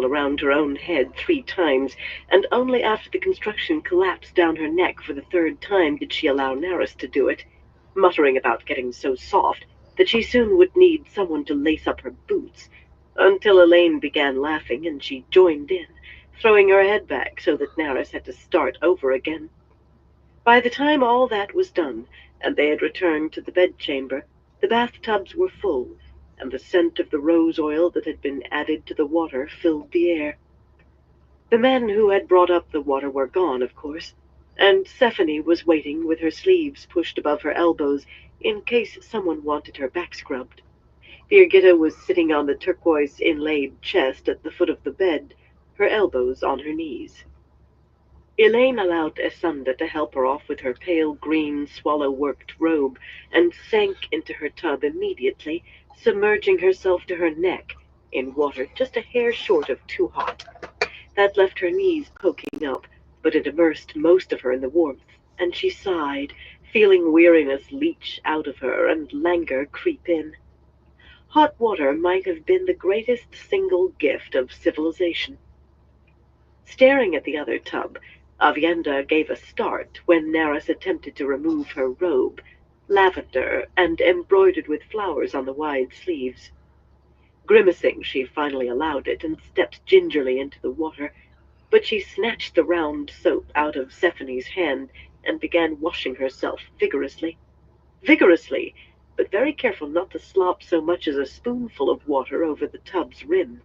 spell around her own head 3 times, and only after the construction collapsed down her neck for the 3rd time did she allow Naris to do it, muttering about getting so soft that she soon would need someone to lace up her boots, until Elaine began laughing and she joined in, throwing her head back so that Naris had to start over again. By the time all that was done, and they had returned to the bedchamber, the bathtubs were full, and the scent of the rose oil that had been added to the water filled the air. The men who had brought up the water were gone, of course, and Stephanie was waiting with her sleeves pushed above her elbows in case someone wanted her back scrubbed. Birgitta was sitting on the turquoise inlaid chest at the foot of the bed, her elbows on her knees. Elaine allowed Esunda to help her off with her pale green swallow-worked robe, and sank into her tub immediately, submerging herself to her neck in water just a hair short of too hot. That left her knees poking up, but it immersed most of her in the warmth, and she sighed, feeling weariness leach out of her and languor creep in. Hot water might have been the greatest single gift of civilization. Staring at the other tub, Avienda gave a start when Naris attempted to remove her robe, lavender and embroidered with flowers on the wide sleeves. Grimacing, she finally allowed it and stepped gingerly into the water, but she snatched the round soap out of Stephanie's hand and began washing herself vigorously. Vigorously, but very careful not to slop so much as a spoonful of water over the tub's rim.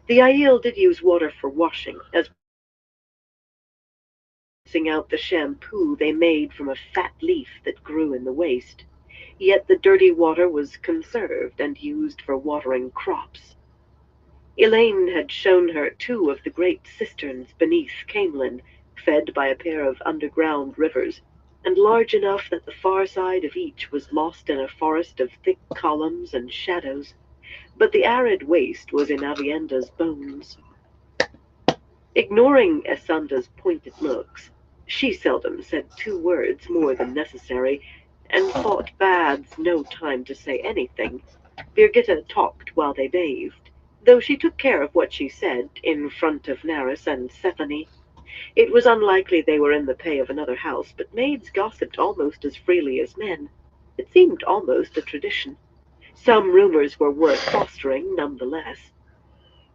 The Aiel did use water for washing, as rinsing out the shampoo they made from a fat leaf that grew in the waste. Yet the dirty water was conserved and used for watering crops. Elaine had shown her 2 of the great cisterns beneath Camelin, fed by a pair of underground rivers, and large enough that the far side of each was lost in a forest of thick columns and shadows. But the arid waste was in Avienda's bones. Ignoring Esunda's pointed looks, she seldom said 2 words more than necessary, and thought baths no time to say anything. Birgitta talked while they bathed, though she took care of what she said in front of Naris and Stephanie. It was unlikely they were in the pay of another house, but maids gossiped almost as freely as men. It seemed almost a tradition. Some rumors were worth fostering, nonetheless.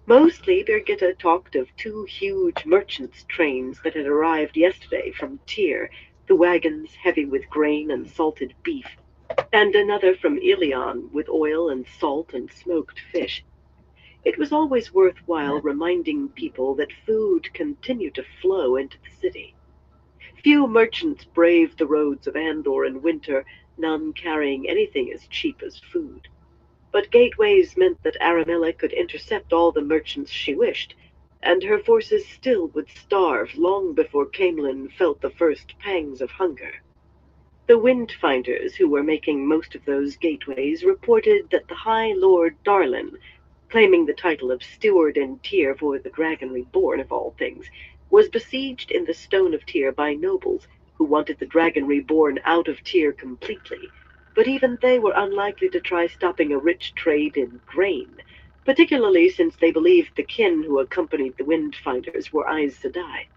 Mostly Birgitta talked of 2 huge merchants' trains that had arrived yesterday from Tyr, the wagons heavy with grain and salted beef, and another from Ilion with oil and salt and smoked fish. It was always worthwhile reminding people that food continued to flow into the city. Few merchants braved the roads of Andor in winter, none carrying anything as cheap as food. But gateways meant that Aramilla could intercept all the merchants she wished, and her forces still would starve long before Camelin felt the first pangs of hunger. The Windfinders, who were making most of those gateways, reported that the High Lord Darlin, claiming the title of steward in Tyr for the Dragon Reborn of all things, was besieged in the Stone of Tyr by nobles who wanted the Dragon Reborn out of Tyr completely, but even they were unlikely to try stopping a rich trade in grain, particularly since they believed the kin who accompanied the Windfinders were Aes Sedai.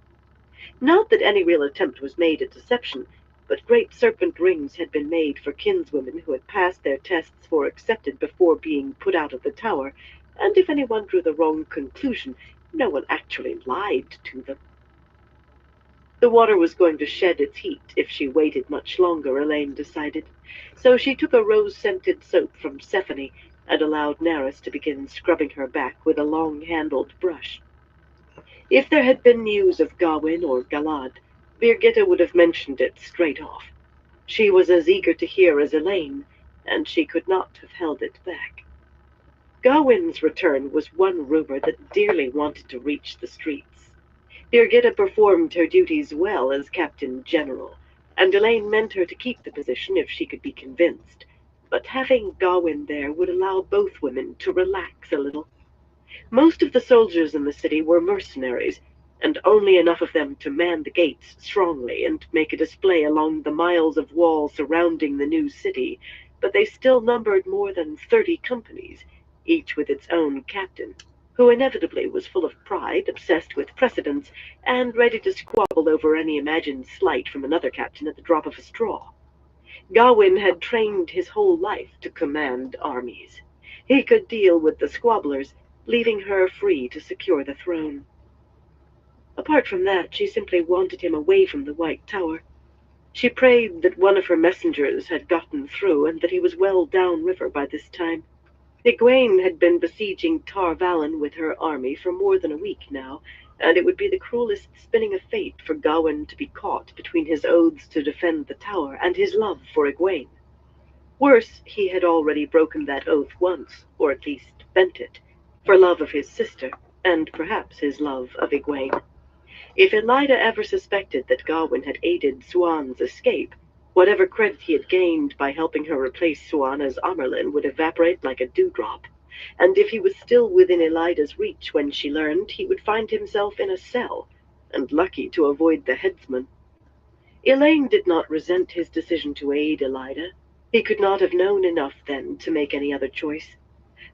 Not that any real attempt was made at deception, but great serpent rings had been made for kinswomen who had passed their tests for accepted before being put out of the tower, and if anyone drew the wrong conclusion, no one actually lied to them. The water was going to shed its heat if she waited much longer, Elaine decided, so she took a rose-scented soap from Stephanie and allowed Naris to begin scrubbing her back with a long-handled brush. If there had been news of Gawain or Galad, Birgitta would have mentioned it straight off. She was as eager to hear as Elaine, and she could not have held it back. Gawain's return was one rumor that dearly wanted to reach the streets. Birgitta performed her duties well as Captain General, and Elaine meant her to keep the position if she could be convinced. But having Gawain there would allow both women to relax a little. Most of the soldiers in the city were mercenaries, and only enough of them to man the gates strongly and make a display along the miles of wall surrounding the new city, but they still numbered more than 30 companies, each with its own captain, who inevitably was full of pride, obsessed with precedence, and ready to squabble over any imagined slight from another captain at the drop of a straw. Gawain had trained his whole life to command armies. He could deal with the squabblers, leaving her free to secure the throne. Apart from that, she simply wanted him away from the White Tower. She prayed that one of her messengers had gotten through and that he was well downriver by this time. Egwene had been besieging Tar Valon with her army for more than a week now, and it would be the cruelest spinning of fate for Gawain to be caught between his oaths to defend the tower and his love for Egwene. Worse, he had already broken that oath once, or at least bent it, for love of his sister, and perhaps his love of Egwene. If Ellida ever suspected that Gawain had aided Swan's escape, whatever credit he had gained by helping her replace Swan as Amerlin would evaporate like a dewdrop. And if he was still within Elida's reach when she learned, he would find himself in a cell, and lucky to avoid the headsman. Elaine did not resent his decision to aid Ellida. He could not have known enough then to make any other choice.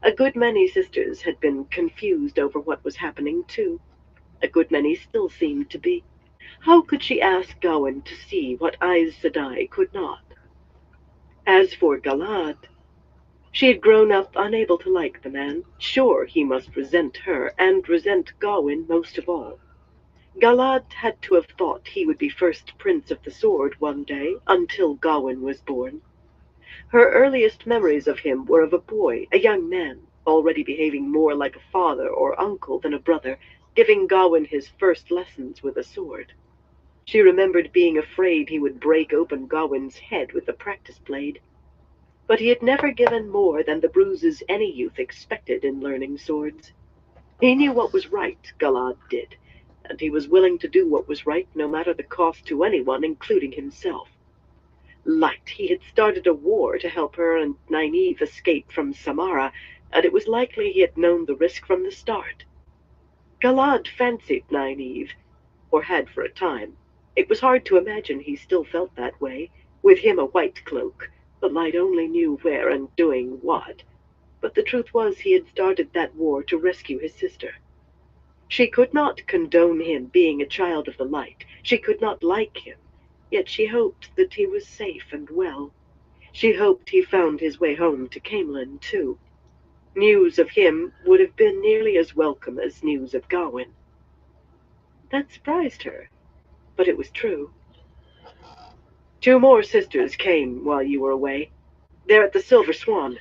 A good many sisters had been confused over what was happening, too. A good many still seemed to be. How could she ask Gawain to see what Aes Sedai could not? As for Galad, she had grown up unable to like the man. Sure, he must resent her, and resent Gawain most of all. Galad had to have thought he would be first Prince of the Sword one day, until Gawain was born. Her earliest memories of him were of a boy, a young man, already behaving more like a father or uncle than a brother, giving Gawain his first lessons with a sword. She remembered being afraid he would break open Gawain's head with the practice blade. But he had never given more than the bruises any youth expected in learning swords. He knew what was right, Galad did, and he was willing to do what was right no matter the cost to anyone, including himself. Light, he had started a war to help her and Nynaeve escape from Samara, and it was likely he had known the risk from the start. Galad fancied Nynaeve, or had for a time. It was hard to imagine he still felt that way, with him a white cloak, the light only knew where and doing what. But the truth was he had started that war to rescue his sister. She could not condone him being a child of the light. She could not like him, yet she hoped that he was safe and well. She hoped he found his way home to Camelin, too. News of him would have been nearly as welcome as news of Gawain. That surprised her, but it was true. 2 more sisters came while you were away. They're at the Silver Swan.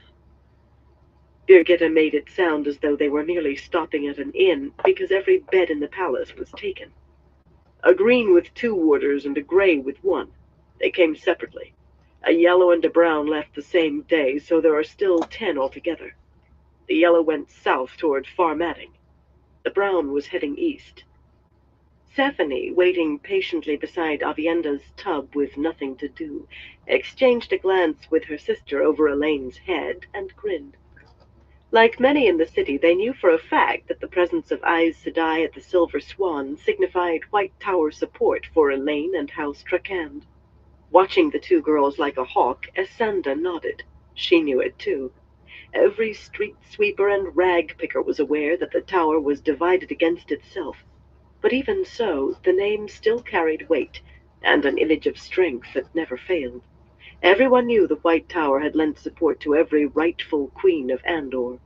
Birgitta made it sound as though they were merely stopping at an inn, because every bed in the palace was taken. A green with 2 warders and a gray with 1. They came separately. A yellow and a brown left the same day, so there are still 10 altogether. The yellow went south toward Farmatting. The brown was heading east. Stephanie, waiting patiently beside Avienda's tub with nothing to do, exchanged a glance with her sister over Elaine's head and grinned. Like many in the city, they knew for a fact that the presence of Aes Sedai at the Silver Swan signified White Tower support for Elaine and House Trakand. Watching the 2 girls like a hawk, Esanda nodded. She knew it too. Every street sweeper and rag picker was aware that the tower was divided against itself. But even so, the name still carried weight, and an image of strength that never failed. Everyone knew the White Tower had lent support to every rightful queen of Andor.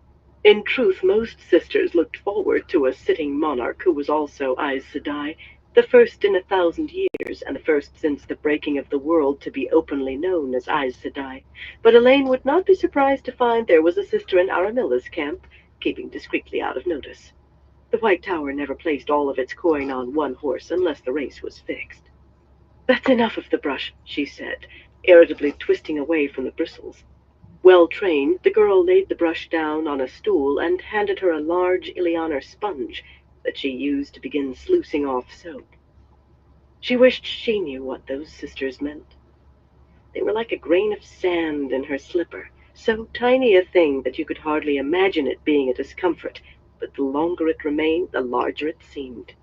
In truth, most sisters looked forward to a sitting monarch who was also Aes Sedai, the first in 1,000 years, and the first since the breaking of the world to be openly known as Aes Sedai. But Elaine would not be surprised to find there was a sister in Aramilla's camp, keeping discreetly out of notice. The White Tower never placed all of its coin on one horse unless the race was fixed. "That's enough of the brush," she said, irritably twisting away from the bristles. Well trained, the girl laid the brush down on a stool and handed her a large Ilianer sponge that she used to begin sluicing off soap. She wished she knew what those sisters meant. They were like a grain of sand in her slipper, so tiny a thing that you could hardly imagine it being a discomfort, but the longer it remained, the larger it seemed.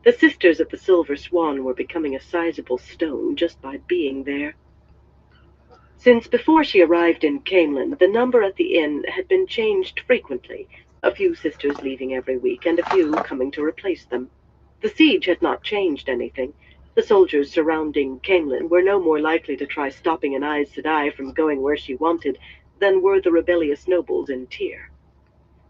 The sisters at the Silver Swan were becoming a sizable stone just by being there. Since before she arrived in Camelin, the number at the inn had been changed frequently, a few sisters leaving every week and a few coming to replace them. The siege had not changed anything. The soldiers surrounding Camelin were no more likely to try stopping an Aes Sedai from going where she wanted than were the rebellious nobles in Tyr.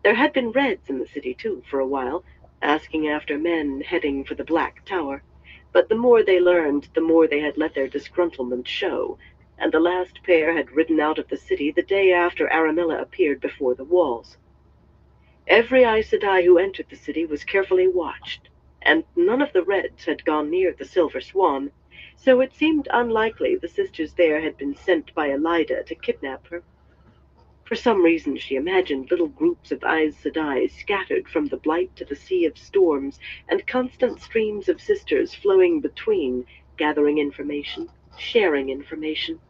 There had been reds in the city, too, for a while, asking after men heading for the Black Tower. But the more they learned, the more they had let their disgruntlement show, and the last pair had ridden out of the city the day after Aramilla appeared before the walls. Every Aes Sedai who entered the city was carefully watched, and none of the Reds had gone near the Silver Swan, so it seemed unlikely the sisters there had been sent by Elida to kidnap her. For some reason she imagined little groups of Aes Sedai scattered from the Blight to the Sea of Storms, and constant streams of sisters flowing between, gathering information, sharing information.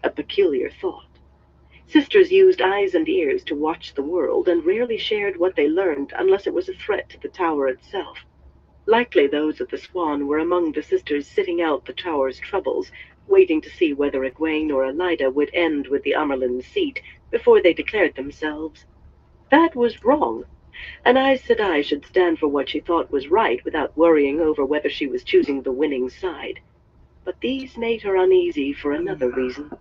A peculiar thought. Sisters used eyes and ears to watch the world, and rarely shared what they learned unless it was a threat to the tower itself. Likely those of the Swan were among the sisters sitting out the tower's troubles, waiting to see whether Egwene or Elida would end with the Amerlin's seat before they declared themselves. That was wrong. An Aes Sedai should stand for what she thought was right without worrying over whether she was choosing the winning side. But these made her uneasy for another reason.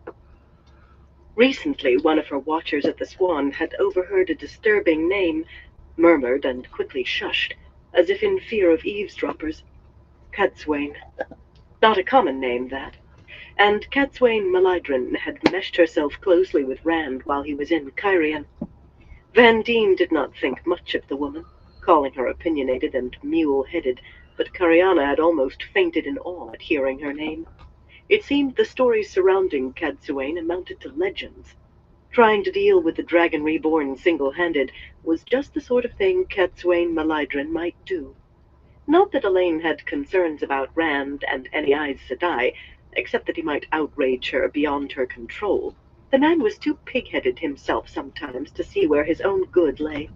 Recently, one of her watchers at the Swan had overheard a disturbing name, murmured and quickly shushed, as if in fear of eavesdroppers. Cadsuane. Not a common name, that. And Cadsuane Malydrin had meshed herself closely with Rand while he was in Cairhien. Van Dien did not think much of the woman, calling her opinionated and mule-headed, but Cariana had almost fainted in awe at hearing her name. It seemed the stories surrounding Cadsuane amounted to legends. Trying to deal with the Dragon Reborn single-handed was just the sort of thing Cadsuane Malydrin might do. Not that Elaine had concerns about Rand and any Aes Sedai, except that he might outrage her beyond her control. The man was too pig-headed himself sometimes to see where his own good lay.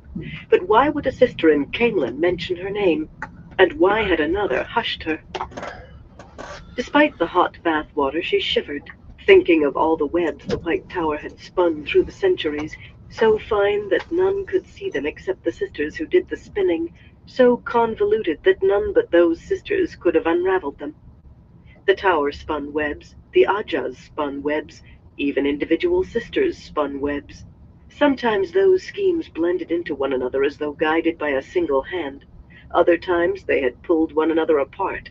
But why would a sister in Camelin mention her name? And why had another hushed her? Despite the hot bath water, she shivered, thinking of all the webs the White Tower had spun through the centuries, so fine that none could see them except the sisters who did the spinning, so convoluted that none but those sisters could have unraveled them. The Tower spun webs, the Ajas spun webs, even individual sisters spun webs. Sometimes those schemes blended into one another as though guided by a single hand. Other times they had pulled one another apart.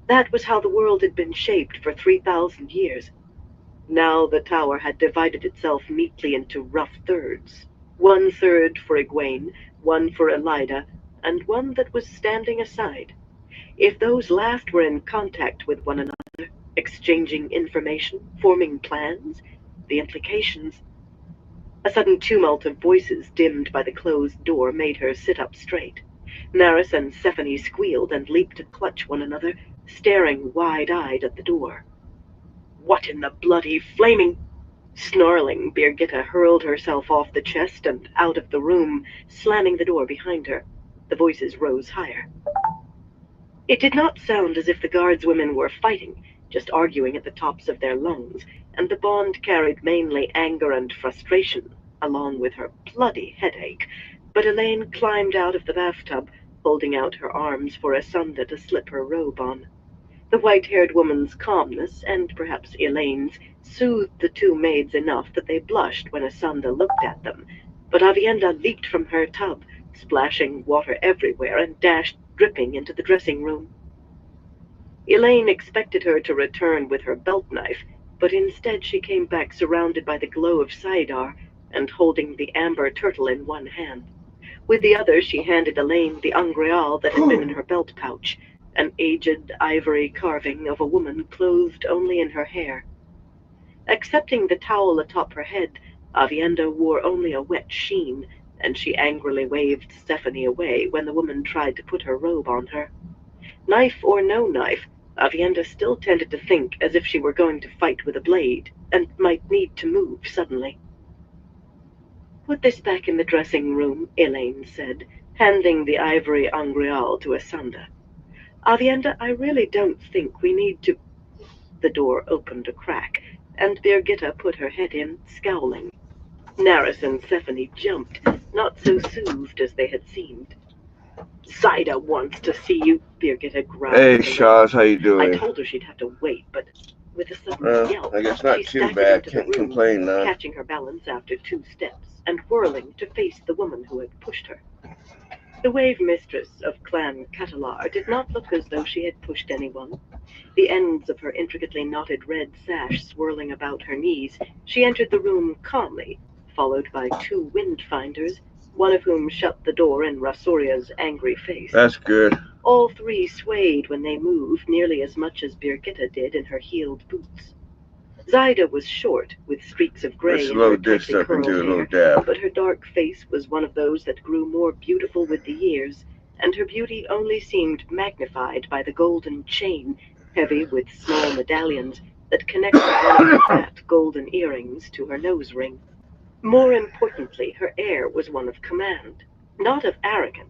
That was how the world had been shaped for 3,000 years. Now the tower had divided itself neatly into rough thirds. One third for Egwene, one for Elida, and one that was standing aside. If those last were in contact with one another, exchanging information, forming plans, the implications. A sudden tumult of voices dimmed by the closed door made her sit up straight. Maris and Stephanie squealed and leaped to clutch one another, staring wide-eyed at the door. What in the bloody flaming... Snarling, Birgitta hurled herself off the chest and out of the room, slamming the door behind her. The voices rose higher. It did not sound as if the guardswomen were fighting, just arguing at the tops of their lungs, and the bond carried mainly anger and frustration, along with her bloody headache. But Elaine climbed out of the bathtub, holding out her arms for Asunda to slip her robe on. The white-haired woman's calmness, and perhaps Elaine's, soothed the two maids enough that they blushed when Asunda looked at them, but Avienda leaped from her tub, splashing water everywhere, and dashed dripping into the dressing room. Elaine expected her to return with her belt knife, but instead she came back surrounded by the glow of Saidar, and holding the amber turtle in one hand. With the other she handed Elaine the angreal that had been in her belt pouch, an aged ivory carving of a woman clothed only in her hair. Accepting the towel atop her head, Avienda wore only a wet sheen, and she angrily waved Stephanie away when the woman tried to put her robe on her. Knife or no knife, Avienda still tended to think as if she were going to fight with a blade, and might need to move suddenly. "Put this back in the dressing room," Elaine said, handing the ivory angreal to Asunda. "Avienda, I really don't think we need to—" The door opened a crack, and Birgitta put her head in, scowling. Naris and Stephanie jumped, not so soothed as they had seemed. Zaida wants to see you, Birgitta growled. Hey, Shaz, how you I doing? told her she'd have to wait, but with a sudden yelp, I guess not she too staggered bad. into the Can't room, complain none. catching her balance after 2 steps and whirling to face the woman who had pushed her. The wave mistress of Clan Catalar did not look as though she had pushed anyone. The ends of her intricately knotted red sash swirling about her knees, she entered the room calmly, followed by 2 windfinders, one of whom shut the door in Rasoria's angry face. That's good. All 3 swayed when they moved, nearly as much as Birgitta did in her heeled boots. Zaida was short, with streaks of gray Let's in her load this tightly up and curled do a little hair, dab. but her dark face was one of those that grew more beautiful with the years, and her beauty only seemed magnified by the golden chain, heavy with small medallions, that connected one of her fat golden earrings to her nose ring. More importantly, her air was one of command, not of arrogance,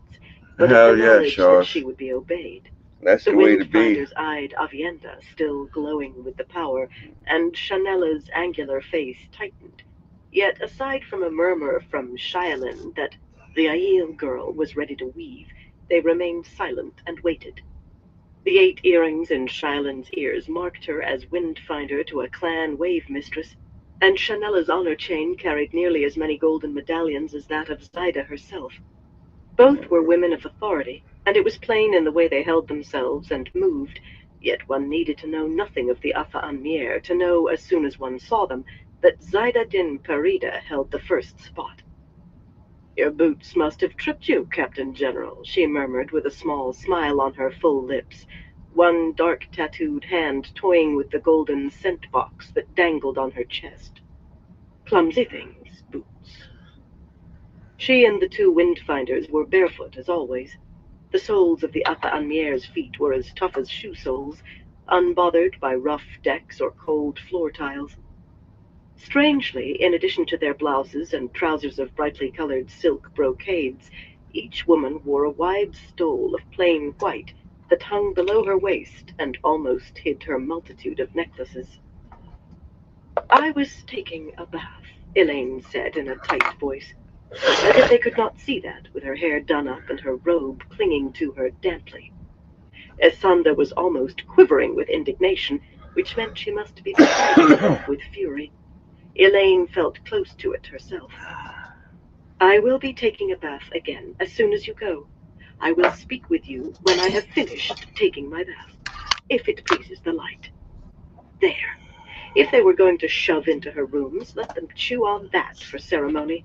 but of Hell the yeah, knowledge that Shaz. she would be obeyed. That's The the way to be. windfinders eyed Avienda, still glowing with the power, and Shanella's angular face tightened. Yet, aside from a murmur from Shylin that the Aiel girl was ready to weave, they remained silent and waited. The 8 earrings in Shylin's ears marked her as windfinder to a clan wave mistress, and Shanella's honor chain carried nearly as many golden medallions as that of Zaida herself. Both were women of authority, and it was plain in the way they held themselves and moved, yet one needed to know nothing of the Afa Anmier to know, as soon as one saw them, that Zaida din Parida held the first spot. "Your boots must have tripped you, Captain General," she murmured with a small smile on her full lips, one dark tattooed hand toying with the golden scent box that dangled on her chest. "Clumsy things, boots." She and the 2 windfinders were barefoot as always. The soles of the Afa Anmier's feet were as tough as shoe soles, unbothered by rough decks or cold floor tiles. Strangely, in addition to their blouses and trousers of brightly colored silk brocades, each woman wore a wide stole of plain white that hung below her waist and almost hid her multitude of necklaces. "I was taking a bath," Elaine said in a tight voice, as if they could not see that, with her hair done up and her robe clinging to her damply. Esanda was almost quivering with indignation, which meant she must be beside herself with fury. Elaine felt close to it herself. "I will be taking a bath again as soon as you go. I will speak with you when I have finished taking my bath, if it pleases the light." There. If they were going to shove into her rooms, let them chew on that for ceremony.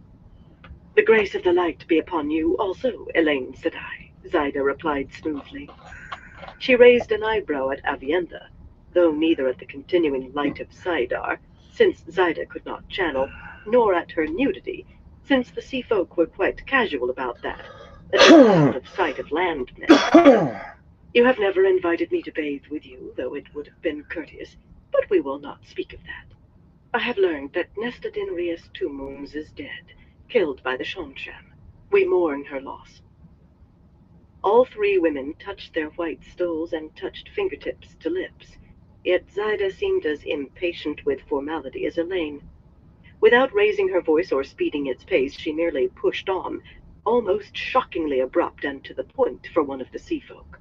"The grace of the light be upon you also, Elaine Sedai," Zaida replied smoothly. She raised an eyebrow at Avienda, though neither at the continuing light of Saidar, since Zaida could not channel, nor at her nudity, since the sea folk were quite casual about that, at least out of sight of landmen. "You have never invited me to bathe with you, though it would have been courteous, but we will not speak of that. I have learned that Nesta Dinrius Tumums is dead, killed by the Shonshan. We mourn her loss." All 3 women touched their white stoles and touched fingertips to lips, yet Zaida seemed as impatient with formality as Elaine. Without raising her voice or speeding its pace, she merely pushed on, almost shockingly abrupt and to the point for one of the sea folk.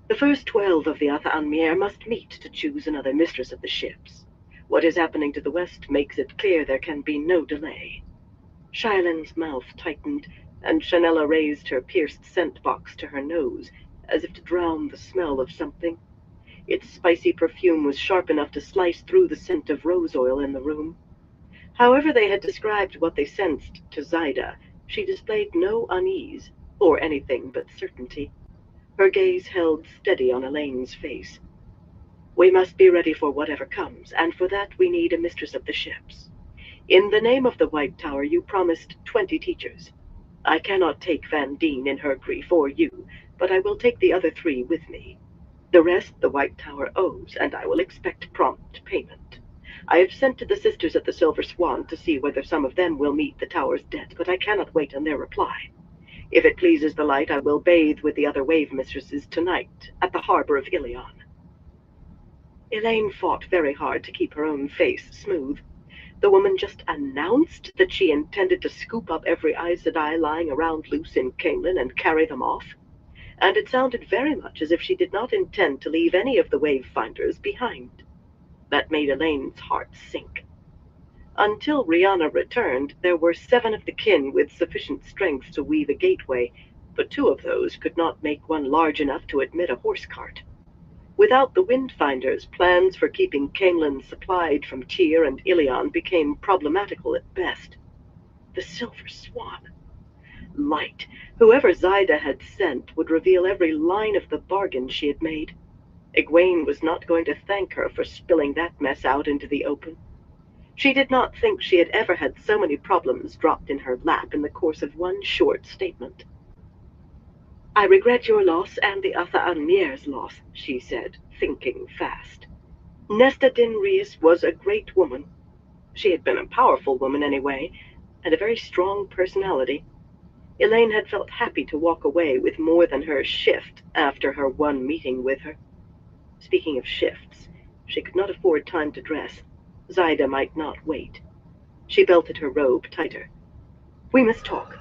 "The first 12 of the Atha Anmier must meet to choose another mistress of the ships. What is happening to the west makes it clear there can be no delay." Shylin's mouth tightened, and Shanella raised her pierced scent box to her nose, as if to drown the smell of something. Its spicy perfume was sharp enough to slice through the scent of rose oil in the room. However they had described what they sensed to Zaida, she displayed no unease, or anything but certainty. Her gaze held steady on Elaine's face. "We must be ready for whatever comes, and for that we need a mistress of the ships. In the name of the White Tower you promised 20 teachers. I cannot take Van Deen in her grief or you, but I will take the other 3 with me. The rest the White Tower owes, and I will expect prompt payment. I have sent to the Sisters of the Silver Swan to see whether some of them will meet the Tower's debt, but I cannot wait on their reply. If it pleases the light, I will bathe with the other wave mistresses tonight at the harbor of Ilion." Elaine fought very hard to keep her own face smooth. The woman just announced that she intended to scoop up every Aes Sedai lying around loose in Camelin and carry them off, and it sounded very much as if she did not intend to leave any of the wave-finders behind. That made Elaine's heart sink. Until Rihanna returned, there were 7 of the kin with sufficient strength to weave a gateway, but 2 of those could not make one large enough to admit a horse cart. Without the Windfinders, plans for keeping Camelin supplied from Tyr and Ilion became problematical at best. The Silver Swan. Light. Whoever Zaida had sent would reveal every line of the bargain she had made. Egwene was not going to thank her for spilling that mess out into the open. She did not think she had ever had so many problems dropped in her lap in the course of one short statement. "I regret your loss and the Atha Anmier's loss," she said, thinking fast. Nesta Din Rhys was a great woman. She had been a powerful woman anyway, and a very strong personality. Elaine had felt happy to walk away with more than her shift after her one meeting with her. Speaking of shifts, she could not afford time to dress. Zaida might not wait. She belted her robe tighter. "We must talk.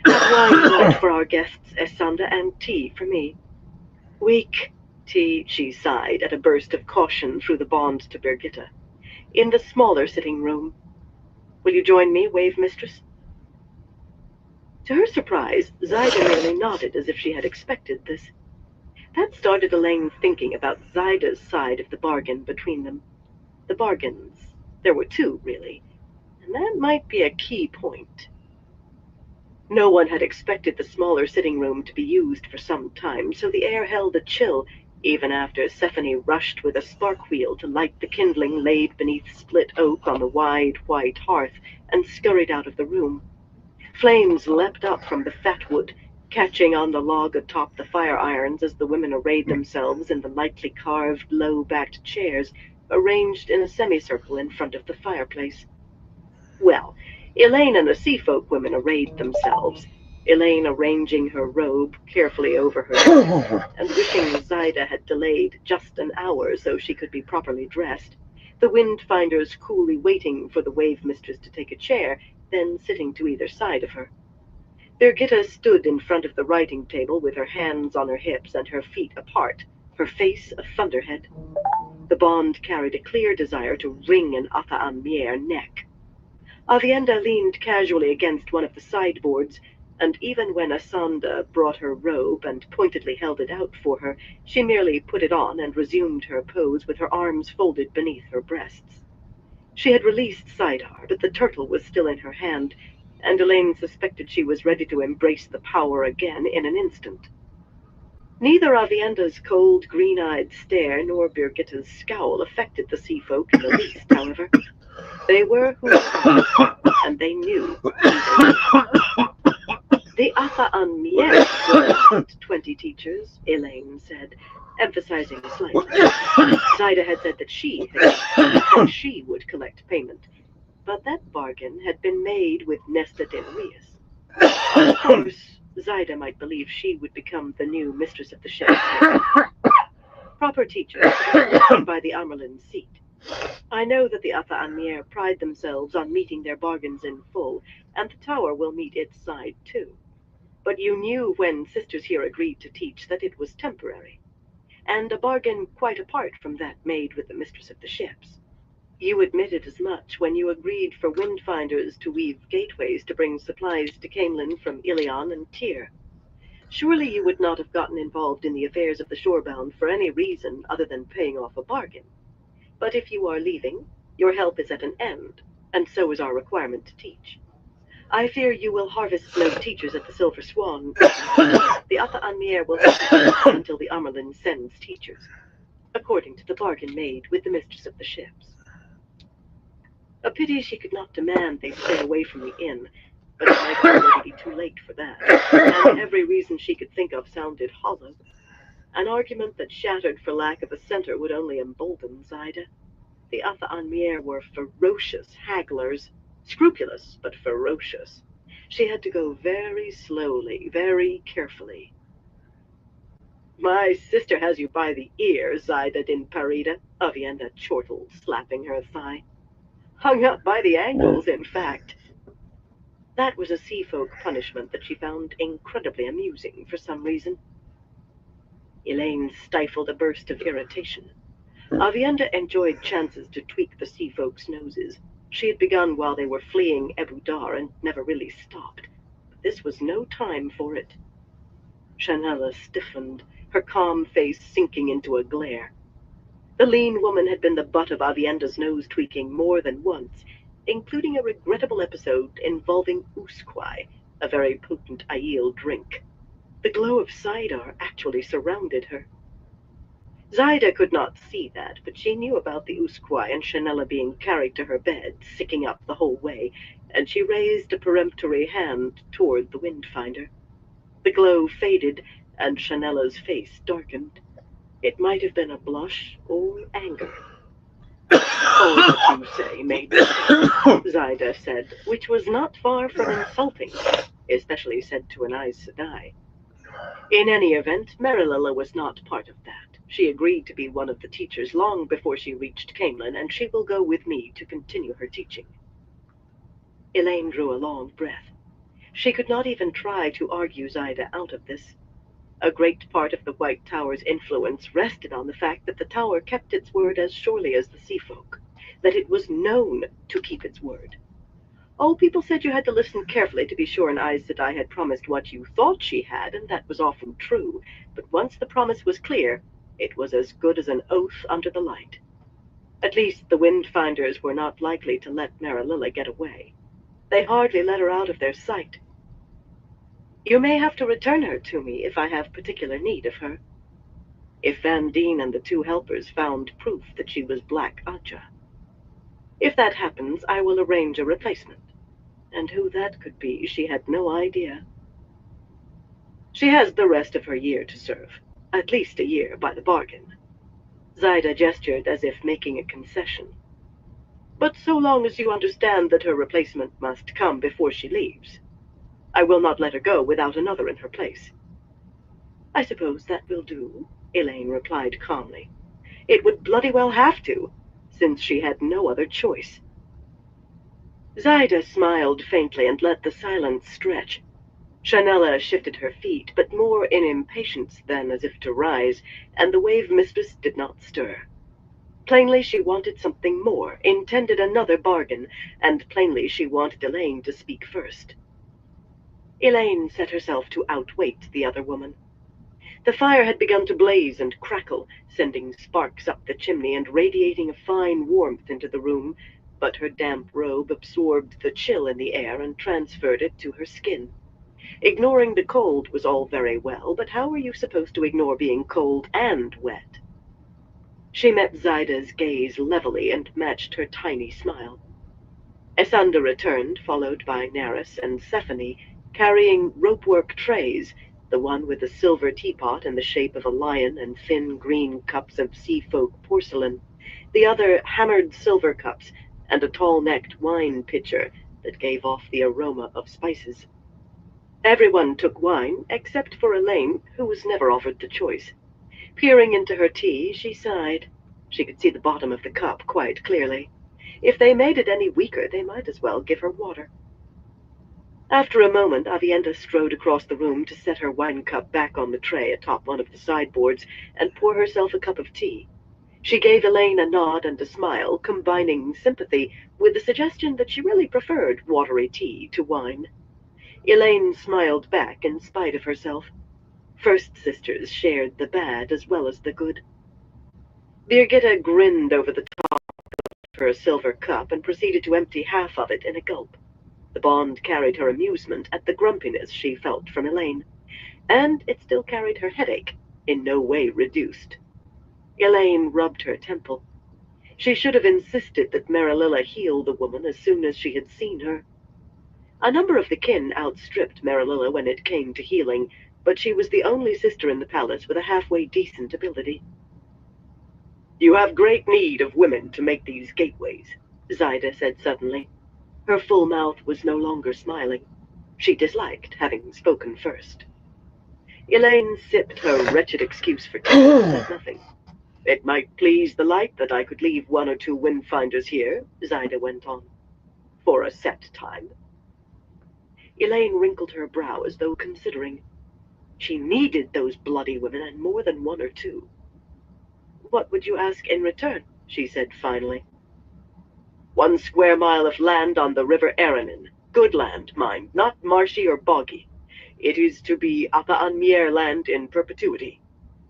Have wine brought for our guests, Esanda, and tea for me." "Weak tea," she sighed at a burst of caution through the bond to Birgitta. "In the smaller sitting room. Will you join me, Wave Mistress?" To her surprise, Zaida merely nodded as if she had expected this. That started Elaine thinking about Zaida's side of the bargain between them. The bargains. There were 2, really, and that might be a key point. No one had expected the smaller sitting room to be used for some time, so the air held a chill, even after Stephanie rushed with a spark wheel to light the kindling laid beneath split oak on the wide white hearth and scurried out of the room. Flames leapt up from the fat wood, catching on the log atop the fire irons as the women arrayed themselves in the lightly carved, low-backed chairs arranged in a semicircle in front of the fireplace. Well, Elaine and the Seafolk women arrayed themselves, Elaine arranging her robe carefully over her head, and wishing Zaida had delayed just an hour so she could be properly dressed, the Windfinders coolly waiting for the Wave Mistress to take a chair, then sitting to either side of her. Birgitta stood in front of the writing table with her hands on her hips and her feet apart, her face a thunderhead. The bond carried a clear desire to wring an Atha Anmier neck. Avienda leaned casually against one of the sideboards, and even when Asanda brought her robe and pointedly held it out for her, she merely put it on and resumed her pose with her arms folded beneath her breasts. She had released Saidar, but the turtle was still in her hand, and Elaine suspected she was ready to embrace the power again in an instant. Neither Avienda's cold, green-eyed stare nor Birgitta's scowl affected the Seafolk in the least, however. They were who they were, and they knew who they were. "The Atha Anmier were not 20 teachers," Elaine said, emphasizing slightly. Zaida had said that she would collect payment, but that bargain had been made with Nesta Din Rhys. Of course, Zaida might believe she would become the new mistress of the ship. Proper teachers elected by the Amerlin seat. I know that the Atha Anmier pride themselves on meeting their bargains in full, and the tower will meet its side too. But you knew when sisters here agreed to teach that it was temporary, and a bargain quite apart from that made with the mistress of the ships. You admitted as much when you agreed for Windfinders to weave gateways to bring supplies to Camelin from Ilion and Tyr. Surely you would not have gotten involved in the affairs of the Shorebound for any reason other than paying off a bargain. But if you are leaving, your help is at an end, and so is our requirement to teach. I fear you will harvest no teachers at the Silver Swan. The Atha Anmier will have until the Amerlin sends teachers, according to the bargain made with the mistress of the ships. A pity she could not demand they stay away from the inn, but it might already be too late for that, and every reason she could think of sounded hollow. An argument that shattered for lack of a center would only embolden Zaida. The Atha Anmier were ferocious hagglers, scrupulous but ferocious. She had to go very slowly, very carefully. "My sister has you by the ear, Zaida Din Parida," Avienda chortled, slapping her thigh. Hung up by the ankles, in fact. That was a sea folk punishment that she found incredibly amusing for some reason. Elaine stifled a burst of irritation. Avienda enjoyed chances to tweak the sea folks' noses. She had begun while they were fleeing Ebu Dar and never really stopped. But this was no time for it. Shanella stiffened, her calm face sinking into a glare. The lean woman had been the butt of Avienda's nose tweaking more than once, including a regrettable episode involving usquai, a very potent Aiel drink. The glow of Sidar actually surrounded her. Zaida could not see that, but she knew about the usquai and Shanella being carried to her bed, sicking up the whole way, and she raised a peremptory hand toward the Windfinder. The glow faded, and Shanella's face darkened. It might have been a blush or anger. "All that you say made sense," Zaida said, which was not far from insulting, especially said to an Aes Sedai. In any event, Marililla was not part of that. She agreed to be one of the teachers long before she reached Camelin, and she will go with me to continue her teaching. Elaine drew a long breath. She could not even try to argue Zaida out of this. A great part of the White Tower's influence rested on the fact that the tower kept its word as surely as the sea folk, that it was known to keep its word. Oh, people said you had to listen carefully to be sure an Aes Sedai had promised what you thought she had, and that was often true. But once the promise was clear, it was as good as an oath under the light. At least the Windfinders were not likely to let Marililla get away. They hardly let her out of their sight. You may have to return her to me if I have particular need of her. If Van Deen and the two helpers found proof that she was Black Aja. If that happens, I will arrange a replacement. And who that could be, she had no idea. She has the rest of her year to serve. At least a year, by the bargain. Zaida gestured as if making a concession. But so long as you understand that her replacement must come before she leaves. I will not let her go without another in her place. I suppose that will do, Elaine replied calmly. It would bloody well have to, since she had no other choice. Zaida smiled faintly and let the silence stretch. Shanella shifted her feet, but more in impatience than as if to rise, and the wave mistress did not stir. Plainly she wanted something more, intended another bargain, and plainly she wanted Elaine to speak first. Elaine set herself to outwait the other woman. The fire had begun to blaze and crackle, sending sparks up the chimney and radiating a fine warmth into the room, but her damp robe absorbed the chill in the air and transferred it to her skin. Ignoring the cold was all very well, but how were you supposed to ignore being cold and wet? She met Zaida's gaze levelly and matched her tiny smile. Esanda returned, followed by Naris and Sephane, carrying ropework trays, the one with a silver teapot in the shape of a lion and thin green cups of sea-folk porcelain, the other hammered silver cups, and a tall-necked wine pitcher that gave off the aroma of spices. Everyone took wine, except for Elaine, who was never offered the choice. Peering into her tea, she sighed. She could see the bottom of the cup quite clearly. If they made it any weaker, they might as well give her water. After a moment, Avienda strode across the room to set her wine cup back on the tray atop one of the sideboards and pour herself a cup of tea. She gave Elaine a nod and a smile, combining sympathy with the suggestion that she really preferred watery tea to wine. Elaine smiled back in spite of herself. First sisters shared the bad as well as the good. Birgitta grinned over the top of her silver cup and proceeded to empty half of it in a gulp. The bond carried her amusement at the grumpiness she felt from Elaine, and it still carried her headache, in no way reduced. Elaine rubbed her temple. She should have insisted that Marililla heal the woman as soon as she had seen her. A number of the kin outstripped Marililla when it came to healing, but she was the only sister in the palace with a halfway decent ability. You have great need of women to make these gateways, Zaida said suddenly. Her full mouth was no longer smiling. She disliked having spoken first. Elaine sipped her wretched excuse for tea and said nothing. It might please the light that I could leave 1 or 2 wind-finders here, Zyda went on, for a set time. Elaine wrinkled her brow as though considering. She needed those bloody women, and more than 1 or 2. What would you ask in return? She said finally. 1 square mile of land on the river Aranin. Good land, mind, not marshy or boggy. It is to be Apa Anmier land in perpetuity.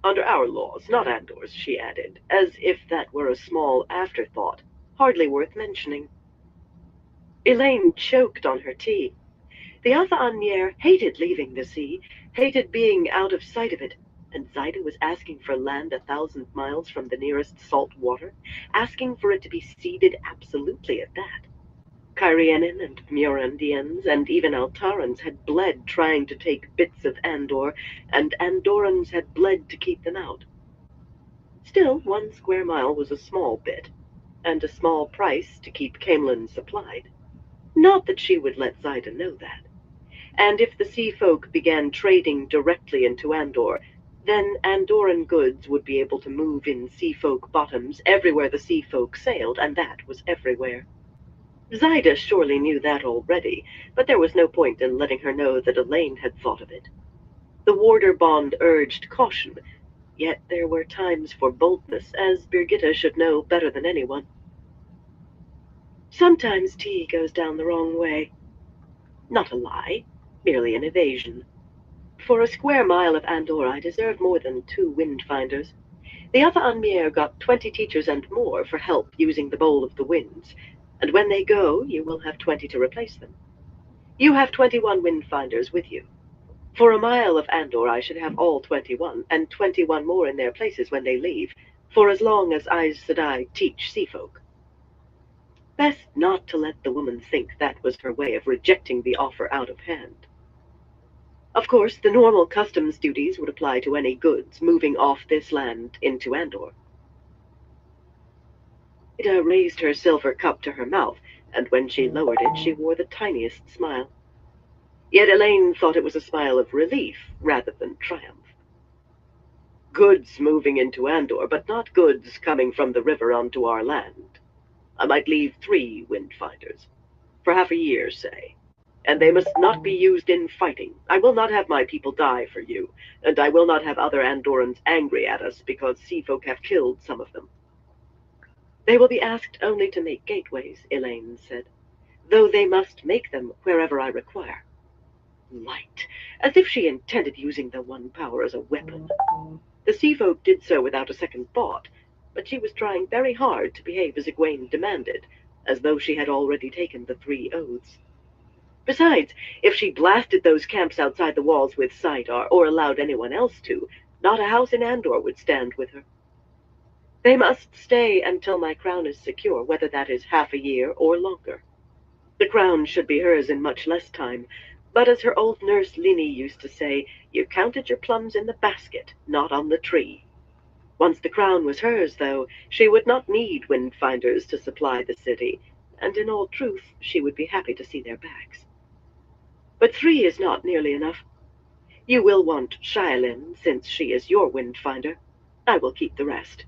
Under our laws, not Andor's, she added, as if that were a small afterthought, hardly worth mentioning. Elaine choked on her tea. The Apa Anmier hated leaving the sea, hated being out of sight of it, and Zyda was asking for land 1,000 miles from the nearest salt water, asking for it to be ceded absolutely at that. Kyrianin and Murandians and even Altarans had bled trying to take bits of Andor, and Andorans had bled to keep them out. Still, 1 square mile was a small bit, and a small price to keep Camelin supplied. Not that she would let Zyda know that. And if the sea folk began trading directly into Andor, then Andoran goods would be able to move in sea folk bottoms everywhere the sea folk sailed, and that was everywhere. Zyda surely knew that already, but there was no point in letting her know that Elaine had thought of it. The warder bond urged caution, yet there were times for boldness, as Birgitta should know better than anyone. Sometimes tea goes down the wrong way. Not a lie, merely an evasion. For a square mile of Andor I deserve more than 2 wind-finders. The Apa Anmier got 20 teachers and more for help using the Bowl of the Winds, and when they go, you will have 20 to replace them. You have 21 wind-finders with you. For a mile of Andor I should have all 21, and 21 more in their places when they leave, for as long as Aes Sedai teach seafolk. Best not to let the woman think that was her way of rejecting the offer out of hand. Of course, the normal customs duties would apply to any goods moving off this land into Andor. Ida raised her silver cup to her mouth, and when she lowered it, she wore the tiniest smile. Yet Elaine thought it was a smile of relief rather than triumph. Goods moving into Andor, but not goods coming from the river onto our land. I might leave 3 wind-finders, for half a year, say. And they must not be used in fighting. I will not have my people die for you, and I will not have other Andorans angry at us because seafolk have killed some of them. They will be asked only to make gateways, Elaine said, though they must make them wherever I require. Light, as if she intended using the one power as a weapon. The seafolk did so without a second thought, but she was trying very hard to behave as Egwene demanded, as though she had already taken the 3 oaths. Besides, if she blasted those camps outside the walls with Saidar, or allowed anyone else to, not a house in Andor would stand with her. They must stay until my crown is secure, whether that is half a year or longer. The crown should be hers in much less time, but as her old nurse Lini used to say, you counted your plums in the basket, not on the tree. Once the crown was hers, though, she would not need wind-finders to supply the city, and in all truth she would be happy to see their backs. But 3 is not nearly enough. You will want Shailin, since she is your wind-finder. I will keep the rest.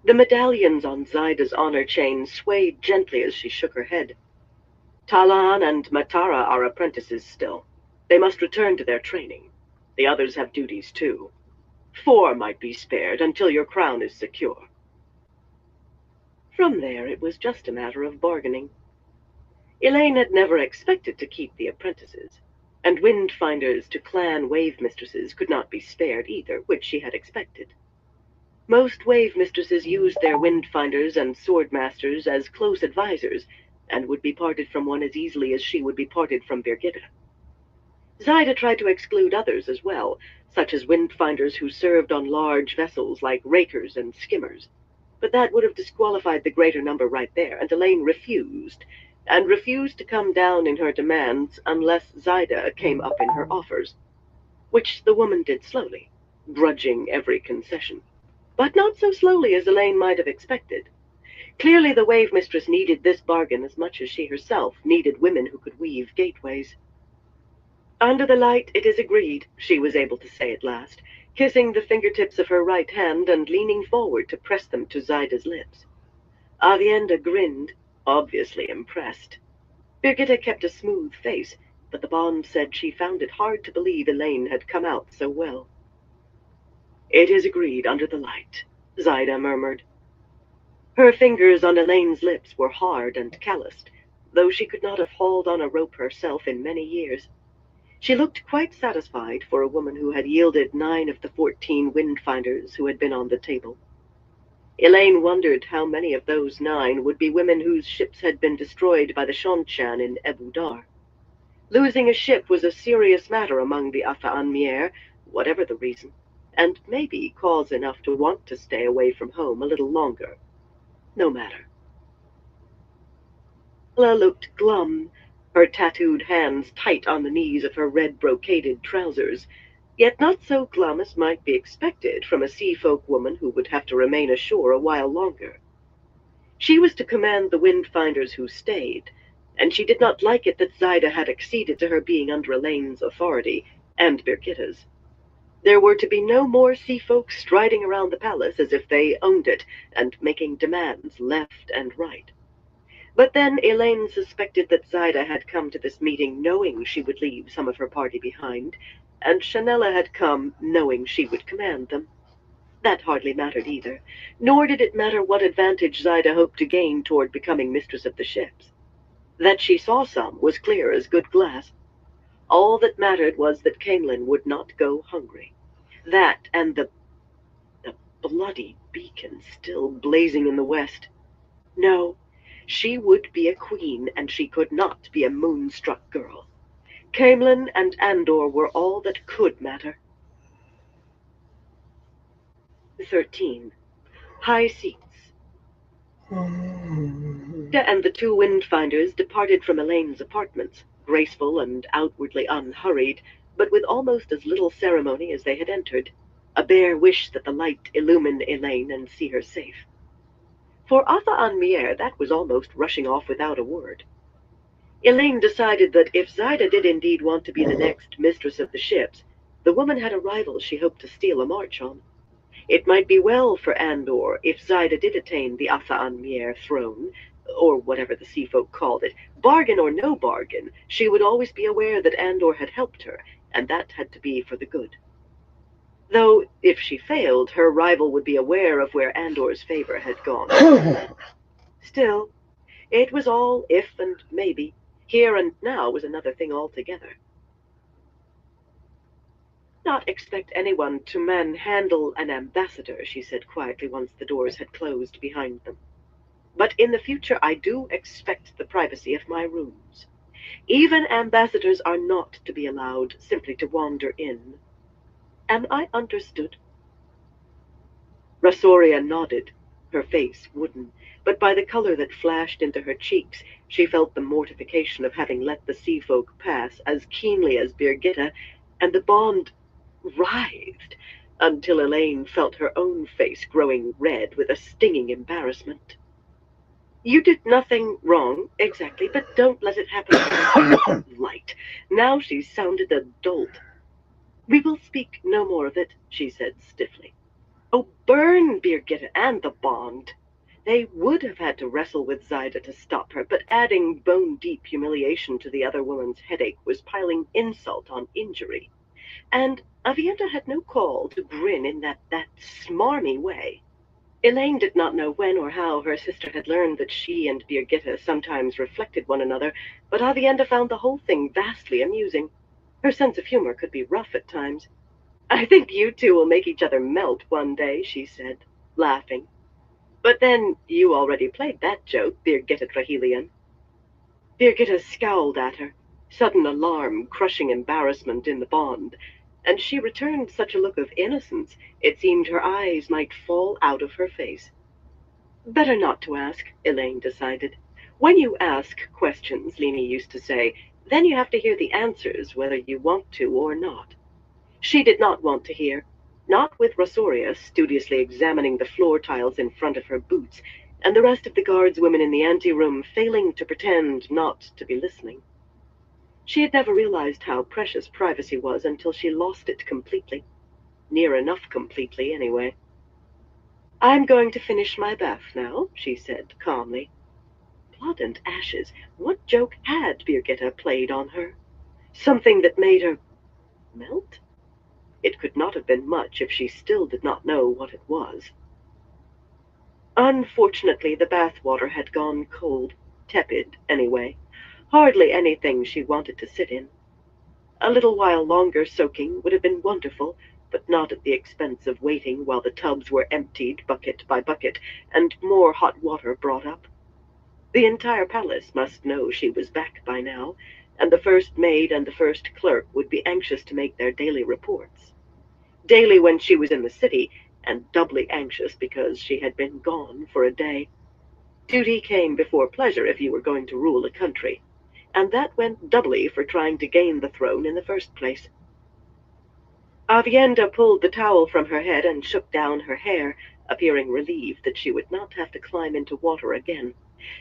The medallions on Zyda's honor chain swayed gently as she shook her head. Talan and Matara are apprentices still. They must return to their training. The others have duties too. 4 might be spared until your crown is secure. From there it was just a matter of bargaining. Elaine had never expected to keep the apprentices, and wind-finders to clan wave-mistresses could not be spared either, which she had expected. Most wave-mistresses used their wind-finders and sword-masters as close advisors, and would be parted from one as easily as she would be parted from Birgitta. Zyda tried to exclude others as well, such as wind-finders who served on large vessels like rakers and skimmers, but that would have disqualified the greater number right there, and Elaine refused to come down in her demands unless Zyda came up in her offers, which the woman did slowly, grudging every concession. But not so slowly as Elaine might have expected. Clearly the wave mistress needed this bargain as much as she herself needed women who could weave gateways. Under the light, it is agreed, she was able to say at last. kissing the fingertips of her right hand and leaning forward to press them to Zaida's lips. Avienda grinned, obviously impressed. Birgitta kept a smooth face, but the Bond said she found it hard to believe Elaine had come out so well. "It is agreed under the light," Zaida murmured. Her fingers on Elaine's lips were hard and calloused, though she could not have hauled on a rope herself in many years. She looked quite satisfied for a woman who had yielded 9 of the 14 windfinders who had been on the table. Elaine wondered how many of those 9 would be women whose ships had been destroyed by the Shonchan in Ebu Dar. Losing a ship was a serious matter among the Afa-an-Mier, whatever the reason, and maybe cause enough to want to stay away from home a little longer. No matter. Ella looked glum, her tattooed hands tight on the knees of her red brocaded trousers, yet not so glum as might be expected from a sea-folk woman who would have to remain ashore a while longer. She was to command the windfinders who stayed, and she did not like it that Zaida had acceded to her being under Elaine's authority, and Birgitta's. There were to be no more sea-folk striding around the palace as if they owned it, and making demands left and right. But then Elaine suspected that Zaida had come to this meeting knowing she would leave some of her party behind, and Chanella had come knowing she would command them. That hardly mattered either, nor did it matter what advantage Zaida hoped to gain toward becoming mistress of the ships. That she saw some was clear as good glass. All that mattered was that Camelin would not go hungry. That and the bloody beacon still blazing in the west. No, she would be a queen, and she could not be a moonstruck girl. Camelin and Andor were all that could matter. 13. High Seats. And the 2 windfinders departed from Elaine's apartments, graceful and outwardly unhurried, but with almost as little ceremony as they had entered, a bare wish that the light illumine Elaine and see her safe. For Afa-an-Mier, that was almost rushing off without a word. Elaine decided that if Zaida did indeed want to be the next mistress of the ships, the woman had a rival she hoped to steal a march on. It might be well for Andor if Zaida did attain the Afa-an-Mier throne, or whatever the sea-folk called it. Bargain or no bargain, she would always be aware that Andor had helped her, and that had to be for the good. Though, if she failed, her rival would be aware of where Andor's favor had gone. Still, it was all if and maybe. Here and now was another thing altogether. "Not expect anyone to manhandle an ambassador," she said quietly once the doors had closed behind them. "But in the future I do expect the privacy of my rooms. Even ambassadors are not to be allowed simply to wander in. Am I understood?" Rasoria nodded, her face wooden, but by the color that flashed into her cheeks, she felt the mortification of having let the sea-folk pass as keenly as Birgitta, and the Bond writhed until Elaine felt her own face growing red with a stinging embarrassment. "You did nothing wrong, exactly, but don't let it happen." Light. Now she sounded a dolt. "We will speak no more of it," she said stiffly. Oh, burn Birgitta and the Bond! They would have had to wrestle with Zaida to stop her, but adding bone-deep humiliation to the other woman's headache was piling insult on injury. And Avienda had no call to grin in that smarmy way. Elaine did not know when or how her sister had learned that she and Birgitta sometimes reflected one another, but Avienda found the whole thing vastly amusing. Her sense of humor could be rough at times. "I think you 2 will make each other melt one day," she said, laughing. "But then you already played that joke, Birgitta Trahelian." Birgitta scowled at her, sudden alarm crushing embarrassment in the Bond, and she returned such a look of innocence it seemed her eyes might fall out of her face. "Better not to ask," Elaine decided. "When you ask questions," Lena used to say, "then you have to hear the answers whether you want to or not." She did not want to hear, not with Rasoria studiously examining the floor tiles in front of her boots, and the rest of the guardswomen in the anteroom failing to pretend not to be listening. She had never realized how precious privacy was until she lost it completely. near enough completely anyway. "I'm going to finish my bath now," she said calmly. Blood and ashes, what joke had Birgitta played on her? Something that made her melt? It could not have been much if she still did not know what it was. Unfortunately, the bath water had gone cold, tepid anyway, hardly anything she wanted to sit in. A little while longer soaking would have been wonderful, but not at the expense of waiting while the tubs were emptied bucket by bucket and more hot water brought up. The entire palace must know she was back by now, and the first maid and the first clerk would be anxious to make their daily reports. Daily when she was in the city, and doubly anxious because she had been gone for a day. Duty came before pleasure if you were going to rule a country, and that went doubly for trying to gain the throne in the first place. Avienda pulled the towel from her head and shook down her hair, appearing relieved that she would not have to climb into water again.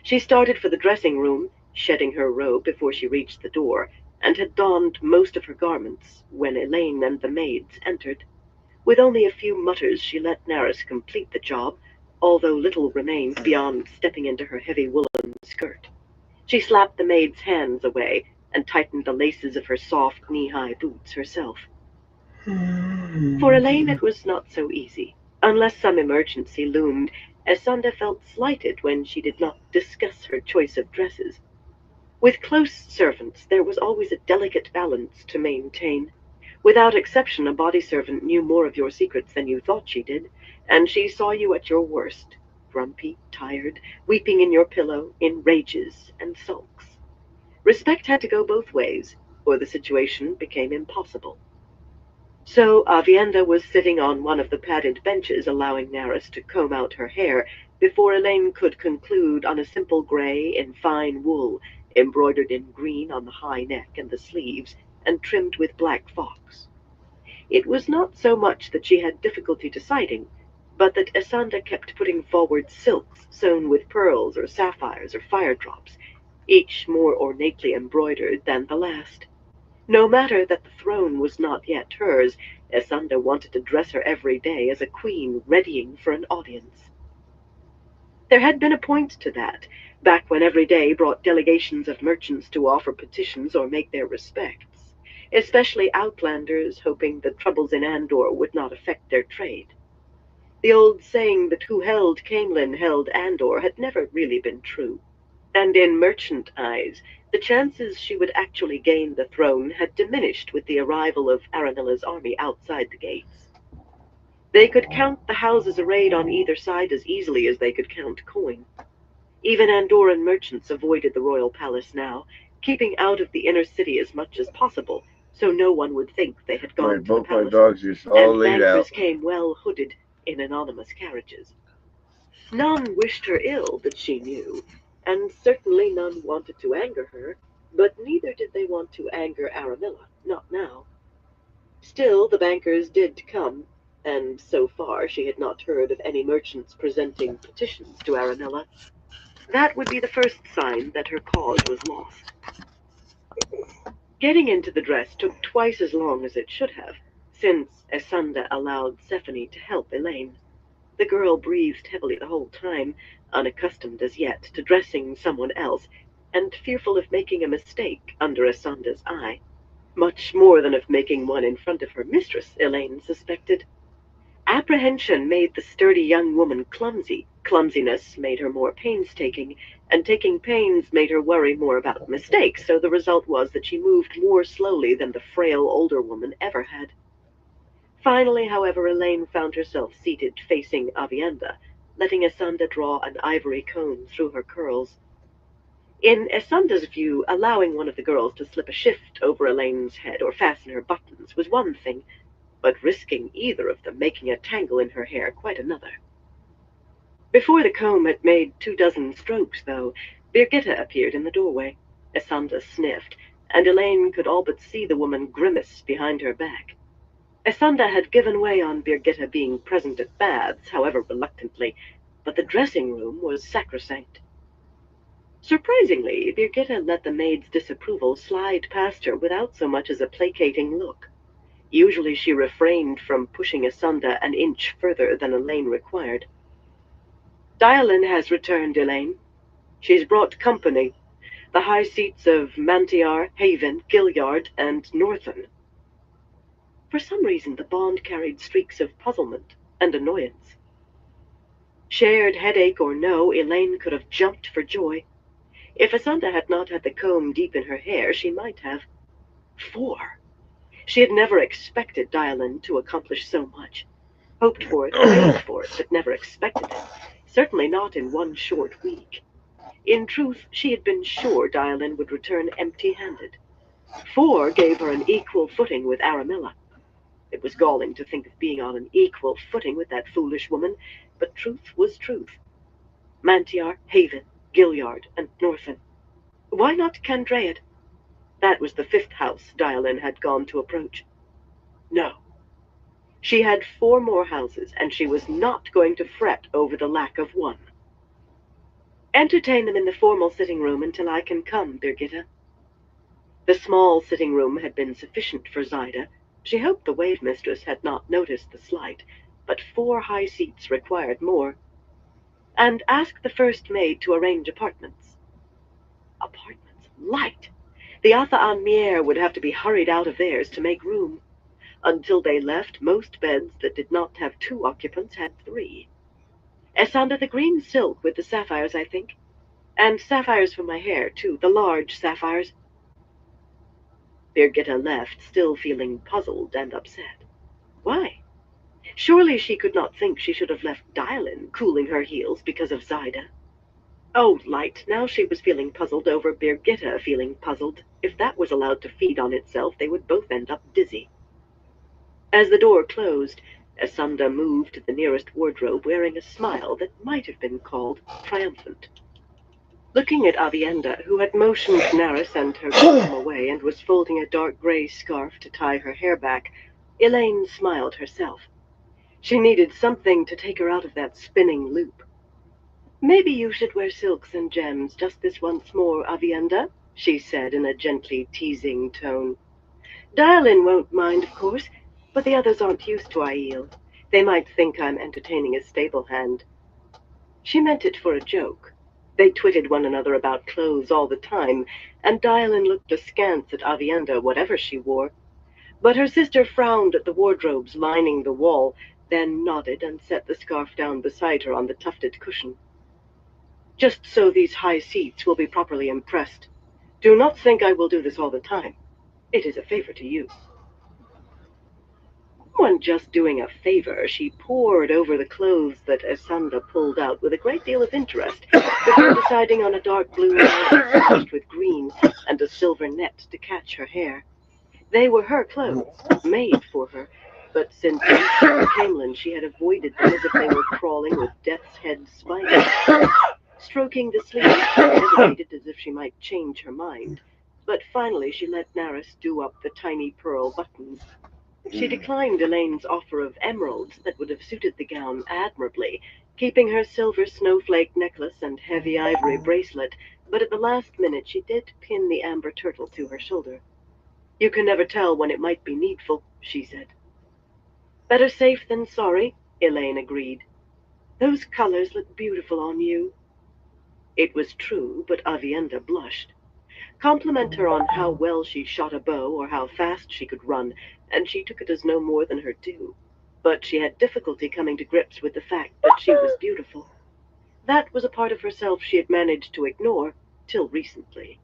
She started for the dressing room, shedding her robe before she reached the door, and had donned most of her garments when Elaine and the maids entered. With only a few mutters she let Naris complete the job, although little remained beyond stepping into her heavy woolen skirt. She slapped the maid's hands away and tightened the laces of her soft knee-high boots herself. For Elaine it was not so easy. Unless some emergency loomed, Esanda felt slighted when she did not discuss her choice of dresses. With close servants there was always a delicate balance to maintain. Without exception, a body servant knew more of your secrets than you thought she did, and she saw you at your worst, grumpy, tired, weeping in your pillow, in rages and sulks. Respect had to go both ways, or the situation became impossible. So Avienda was sitting on one of the padded benches, allowing Naris to comb out her hair before Elaine could conclude on a simple gray in fine wool, embroidered in green on the high neck and the sleeves, and trimmed with black fox. It was not so much that she had difficulty deciding, but that Esanda kept putting forward silks sewn with pearls or sapphires or fire drops, each more ornately embroidered than the last. No matter that the throne was not yet hers, Esanda wanted to dress her every day as a queen readying for an audience. There had been a point to that, back when every day brought delegations of merchants to offer petitions or make their respects, especially outlanders hoping the troubles in Andor would not affect their trade. The old saying that who held Camelin held Andor had never really been true, and in merchant eyes, the chances she would actually gain the throne had diminished with the arrival of Aranilla's army outside the gates. They could count the houses arrayed on either side as easily as they could count coin. Even Andoran merchants avoided the royal palace now, keeping out of the inner city as much as possible, so no one would think they had gone to the palace. Dogs are all And laid bankers out. came well hooded in anonymous carriages. None wished her ill that she knew, and certainly none wanted to anger her, but neither did they want to anger Aramilla, not now. Still, the bankers did come, and so far she had not heard of any merchants presenting petitions to Aranilla. That would be the first sign that her cause was lost. Getting into the dress took twice as long as it should have, since Esanda allowed Stephanie to help Elaine. The girl breathed heavily the whole time, unaccustomed as yet to dressing someone else, and fearful of making a mistake under Esanda's eye. Much more than of making one in front of her mistress, Elaine suspected. Apprehension made the sturdy young woman clumsy. Clumsiness made her more painstaking, and taking pains made her worry more about mistakes, so the result was that she moved more slowly than the frail older woman ever had. Finally, however, Elaine found herself seated facing Avienda, letting Esanda draw an ivory comb through her curls. In Esanda's view, allowing one of the girls to slip a shift over Elaine's head or fasten her buttons was one thing, but risking either of them making a tangle in her hair quite another. Before the comb had made 24 strokes, though, Birgitta appeared in the doorway. Esanda sniffed, and Elaine could all but see the woman grimace behind her back. Esanda had given way on Birgitta being present at baths, however reluctantly, but the dressing room was sacrosanct. Surprisingly, Birgitta let the maid's disapproval slide past her without so much as a placating look. Usually she refrained from pushing Asunda an inch further than Elaine required. "Dialyn has returned, Elaine. She's brought company, the high seats of Mantiar, Haven, Gilliard, and Northern." For some reason the bond carried streaks of puzzlement and annoyance. Shared headache or no, Elaine could have jumped for joy. If Asunda had not had the comb deep in her hair, she might have. 4! She had never expected Dialyn to accomplish so much. Hoped for it, prayed for it, but never expected it. Certainly not in one short week. In truth, she had been sure Dialyn would return empty-handed. 4 gave her an equal footing with Aramilla. It was galling to think of being on an equal footing with that foolish woman, but truth was truth. Mantiar, Haven, Gilliard, and Northern. Why not Candraed? That was the 5th house Dialyn had gone to approach. No. She had 4 more houses, and she was not going to fret over the lack of one. "Entertain them in the formal sitting room until I can come, Birgitta." The small sitting room had been sufficient for Zaida. She hoped the wave mistress had not noticed the slight, but 4 high seats required more. "And ask the first maid to arrange apartments." Apartments? Light! The Atha-an-Mier would have to be hurried out of theirs to make room. Until they left, most beds that did not have 2 occupants had 3. "Asanda, the green silk with the sapphires, I think. And sapphires for my hair, too, the large sapphires." Birgitta left, still feeling puzzled and upset. Why? Surely she could not think she should have left Dialyn cooling her heels because of Zaida. Oh, light, now she was feeling puzzled over Birgitta feeling puzzled. If that was allowed to feed on itself, they would both end up dizzy. As the door closed, Asunda moved to the nearest wardrobe, wearing a smile that might have been called triumphant. Looking at Avienda, who had motioned Naris and her victim away and was folding a dark gray scarf to tie her hair back, Elaine smiled herself. She needed something to take her out of that spinning loop. "Maybe you should wear silks and gems just this once more, Avienda," she said in a gently teasing tone. "Dialyn won't mind, of course, but the others aren't used to Aiel. They might think I'm entertaining a stable hand." She meant it for a joke. They twitted one another about clothes all the time, and Dialyn looked askance at Avienda, whatever she wore. But her sister frowned at the wardrobes lining the wall, then nodded and set the scarf down beside her on the tufted cushion. "Just so these high seats will be properly impressed. Do not think I will do this all the time. It is a favor to you." "You weren't just doing a favor," she pored over the clothes that Asunda pulled out with a great deal of interest, before deciding on a dark blue velvet splashed with green and a silver net to catch her hair. They were her clothes, made for her, but since Camelin she had avoided them as if they were crawling with death's head spiders. Stroking the sleeve, she hesitated as if she might change her mind, but finally she let Naris do up the tiny pearl buttons. She declined Elaine's offer of emeralds that would have suited the gown admirably, keeping her silver snowflake necklace and heavy ivory bracelet, but at the last minute she did pin the amber turtle to her shoulder. "You can never tell when it might be needful," she said. "Better safe than sorry," Elaine agreed. "Those colors look beautiful on you." It was true, but Avienda blushed. Compliment her on how well she shot a bow or how fast she could run, and she took it as no more than her due. But she had difficulty coming to grips with the fact that she was beautiful. That was a part of herself she had managed to ignore, till recently.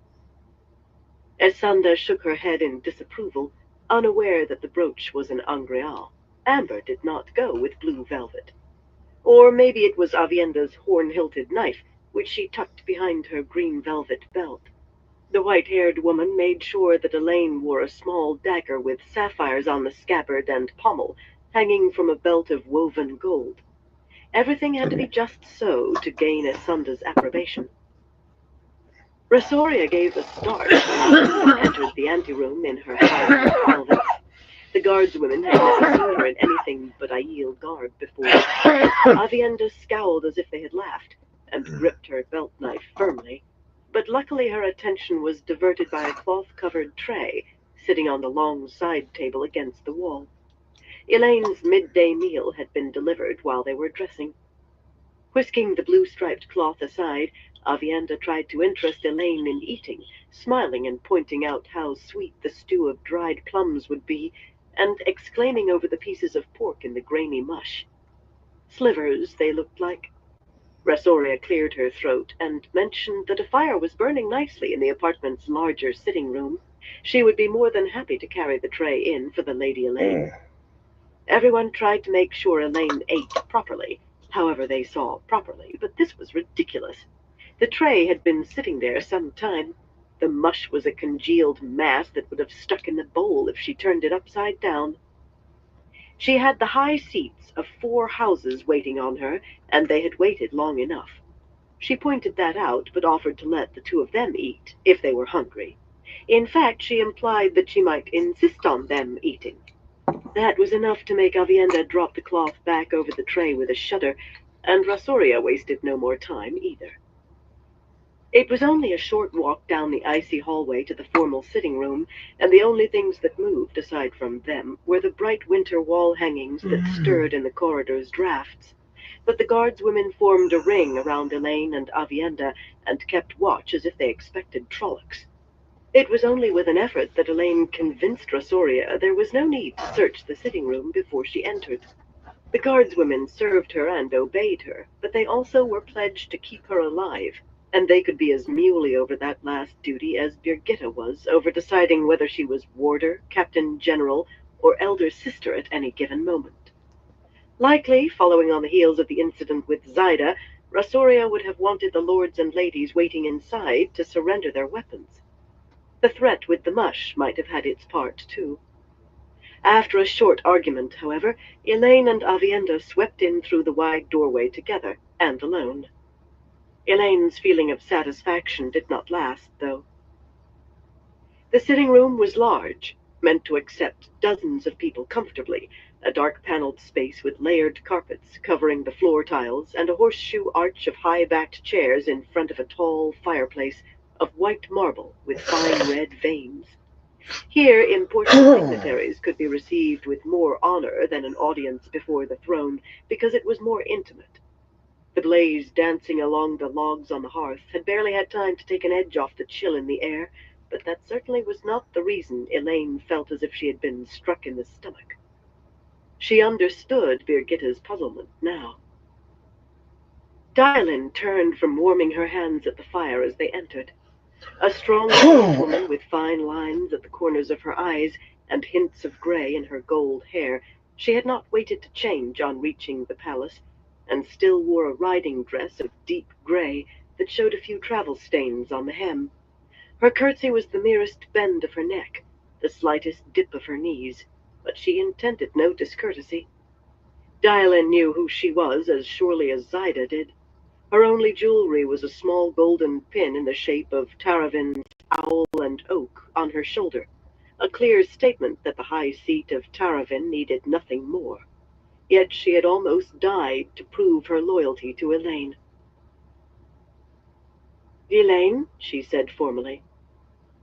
Asunda shook her head in disapproval, unaware that the brooch was an angreal. Amber did not go with blue velvet. Or maybe it was Avienda's horn-hilted knife, which she tucked behind her green velvet belt. The white-haired woman made sure that Elaine wore a small dagger with sapphires on the scabbard and pommel, hanging from a belt of woven gold. Everything had to be just so to gain Asunda's approbation. Rasoria gave a start and entered the anteroom in her high velvet. The guardswomen had never seen her in anything but Aiel garb before. Avienda scowled as if they had laughed, and gripped her belt knife firmly. But luckily her attention was diverted by a cloth-covered tray, sitting on the long side table against the wall. Elaine's midday meal had been delivered while they were dressing. Whisking the blue-striped cloth aside, Avienda tried to interest Elaine in eating, smiling and pointing out how sweet the stew of dried plums would be, and exclaiming over the pieces of pork in the grainy mush. Slivers, they looked like. Rasoria cleared her throat and mentioned that a fire was burning nicely in the apartment's larger sitting room. She would be more than happy to carry the tray in for the Lady Elaine. Everyone tried to make sure Elaine ate properly, however they saw properly, but this was ridiculous. The tray had been sitting there some time. The mush was a congealed mass that would have stuck in the bowl if she turned it upside down. She had the high seats of 4 houses waiting on her, and they had waited long enough. She pointed that out, but offered to let the 2 of them eat, if they were hungry. In fact, she implied that she might insist on them eating. That was enough to make Avienda drop the cloth back over the tray with a shudder, and Rasoria wasted no more time either. It was only a short walk down the icy hallway to the formal sitting room, and the only things that moved, aside from them, were the bright winter wall hangings that stirred in the corridor's drafts. But the guardswomen formed a ring around Elaine and Avienda and kept watch as if they expected Trollocs. It was only with an effort that Elaine convinced Rasoria there was no need to search the sitting room before she entered. The guardswomen served her and obeyed her, but they also were pledged to keep her alive, and they could be as muley over that last duty as Birgitta was over deciding whether she was warder, captain general, or elder sister at any given moment. Likely, following on the heels of the incident with Zaida, Rasoria would have wanted the lords and ladies waiting inside to surrender their weapons. The threat with the mush might have had its part, too. After a short argument, however, Elaine and Avienda swept in through the wide doorway together, and alone. Elaine's feeling of satisfaction did not last, though. The sitting room was large, meant to accept dozens of people comfortably, a dark-paneled space with layered carpets covering the floor tiles and a horseshoe arch of high-backed chairs in front of a tall fireplace of white marble with fine red veins. Here, important dignitaries could be received with more honor than an audience before the throne, because it was more intimate. The blaze dancing along the logs on the hearth had barely had time to take an edge off the chill in the air, but that certainly was not the reason Elaine felt as if she had been struck in the stomach. She understood Birgitta's puzzlement now. Dylan turned from warming her hands at the fire as they entered. A strong woman with fine lines at the corners of her eyes and hints of gray in her gold hair, she had not waited to change on reaching the palace, and still wore a riding dress of deep gray that showed a few travel stains on the hem. Her curtsy was the merest bend of her neck, the slightest dip of her knees, but she intended no discourtesy. Dylan knew who she was as surely as Zaida did. Her only jewelry was a small golden pin in the shape of Taravin's owl and oak on her shoulder, a clear statement that the high seat of Taravin needed nothing more. Yet she had almost died to prove her loyalty to Elaine. "Elaine," she said formally,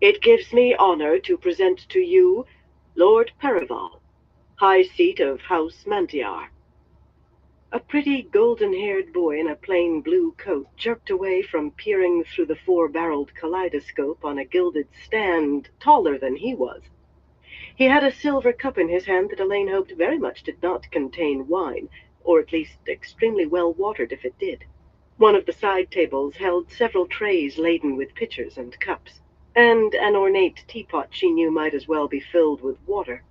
"it gives me honor to present to you Lord Perival, High Seat of House Mantiar." A pretty golden-haired boy in a plain blue coat jerked away from peering through the 4-barreled kaleidoscope on a gilded stand taller than he was. He had a silver cup in his hand that Elaine hoped very much did not contain wine, or at least extremely well watered if it did. One of the side tables held several trays laden with pitchers and cups, and an ornate teapot she knew might as well be filled with water.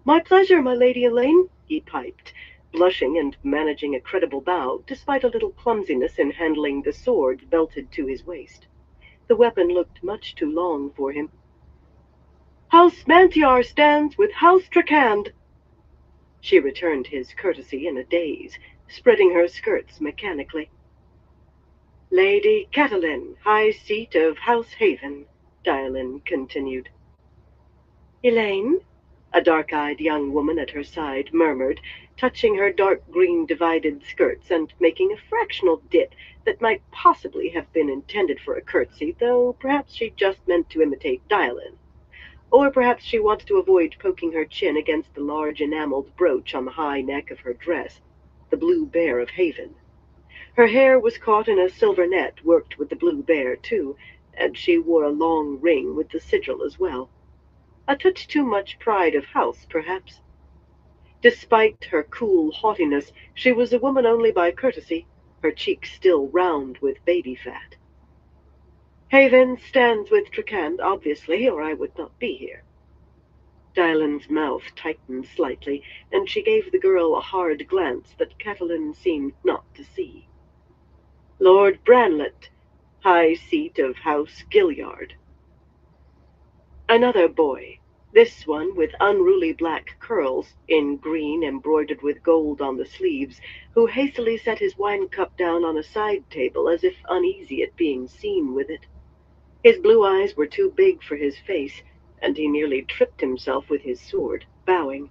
"My pleasure, my Lady Elaine," he piped, blushing and managing a credible bow, despite a little clumsiness in handling the sword belted to his waist. The weapon looked much too long for him. "House Mantiar stands with House Trakand." She returned his courtesy in a daze, spreading her skirts mechanically. "Lady Catelyn, High Seat of House Haven," Dylan continued. "Elaine?" a dark-eyed young woman at her side murmured, touching her dark green divided skirts and making a fractional dip that might possibly have been intended for a curtsy, though perhaps she just meant to imitate Dylan. Or perhaps she wanted to avoid poking her chin against the large enameled brooch on the high neck of her dress, the blue bear of Haven. Her hair was caught in a silver net worked with the blue bear, too, and she wore a long ring with the sigil as well. A touch too much pride of house, perhaps. Despite her cool haughtiness, she was a woman only by courtesy, her cheeks still round with baby fat. Haven stands with Trakand, obviously, or I would not be here. Dylan's mouth tightened slightly, and she gave the girl a hard glance that Catelyn seemed not to see. Lord Branlet, high seat of House Gilliard. Another boy, this one with unruly black curls, in green embroidered with gold on the sleeves, who hastily set his wine cup down on a side table as if uneasy at being seen with it. His blue eyes were too big for his face, and he nearly tripped himself with his sword, bowing.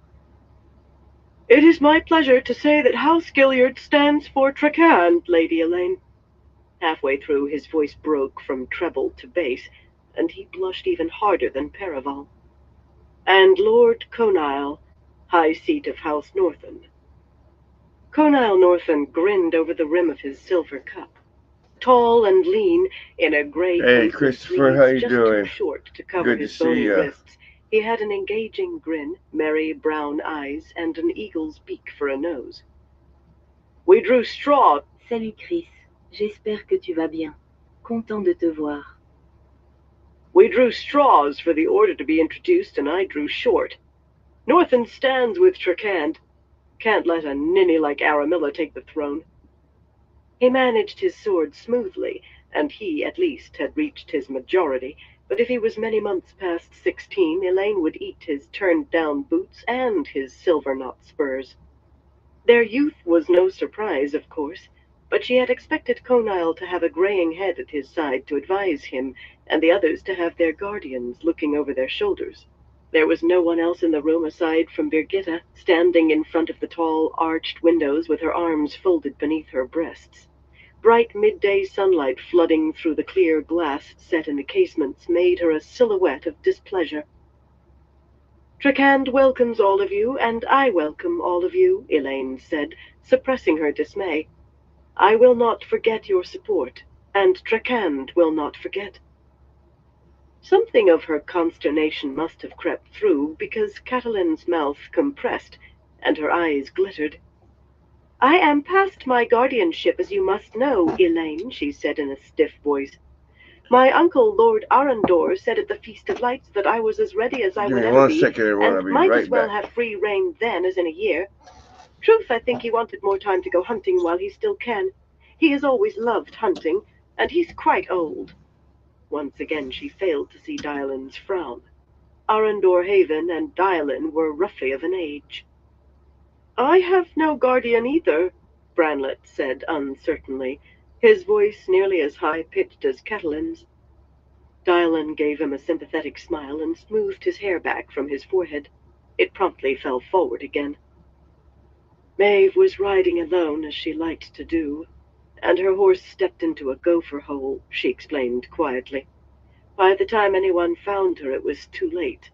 "It is my pleasure to say that House Gilliard stands for Trakand, Lady Elaine." Halfway through, his voice broke from treble to bass, and he blushed even harder than Perival. "And Lord Conile, high seat of House Northen." Conile Northen grinned over the rim of his silver cup. Tall and lean, in a gray Hey, coat with Christopher, how sleeves you just doing? too short to cover Good to his see bony ya. wrists, he had an engaging grin, merry brown eyes, and an eagle's beak for a nose. "We drew straw." Salut Chris, j'espère que tu vas bien. Content de te voir. "We drew straws for the order to be introduced, and I drew short. Northen stands with Trakand. Can't let a ninny like Aramilla take the throne." He managed his sword smoothly, and he, at least, had reached his majority, but if he was many months past 16, Elaine would eat his turned-down boots and his silver-knot spurs. Their youth was no surprise, of course, but she had expected Conile to have a graying head at his side to advise him, and the others to have their guardians looking over their shoulders. There was no one else in the room aside from Birgitta, standing in front of the tall, arched windows with her arms folded beneath her breasts. Bright midday sunlight flooding through the clear glass set in the casements made her a silhouette of displeasure. "Trakand welcomes all of you, and I welcome all of you," Elaine said, suppressing her dismay. "I will not forget your support, and Trakand will not forget." Something of her consternation must have crept through, because Catelyn's mouth compressed, and her eyes glittered. "I am past my guardianship, as you must know, Elaine," she said in a stiff voice. "My uncle, Lord Arundor, said at the Feast of Lights that I was as ready as I Give would me ever 1 be, second, everyone. I'll and be might right as well back. have free rein then as in a year. Truth, I think he wanted more time to go hunting while he still can. He has always loved hunting, and he's quite old." Once again she failed to see Dylan's frown. Arundor Haven and Dylan were roughly of an age. "I have no guardian either," Branlet said uncertainly, his voice nearly as high-pitched as Catelyn's. Dylan gave him a sympathetic smile and smoothed his hair back from his forehead. It promptly fell forward again. Maeve was riding alone, as she liked to do, and her horse stepped into a gopher hole, she explained quietly. By the time anyone found her, it was too late.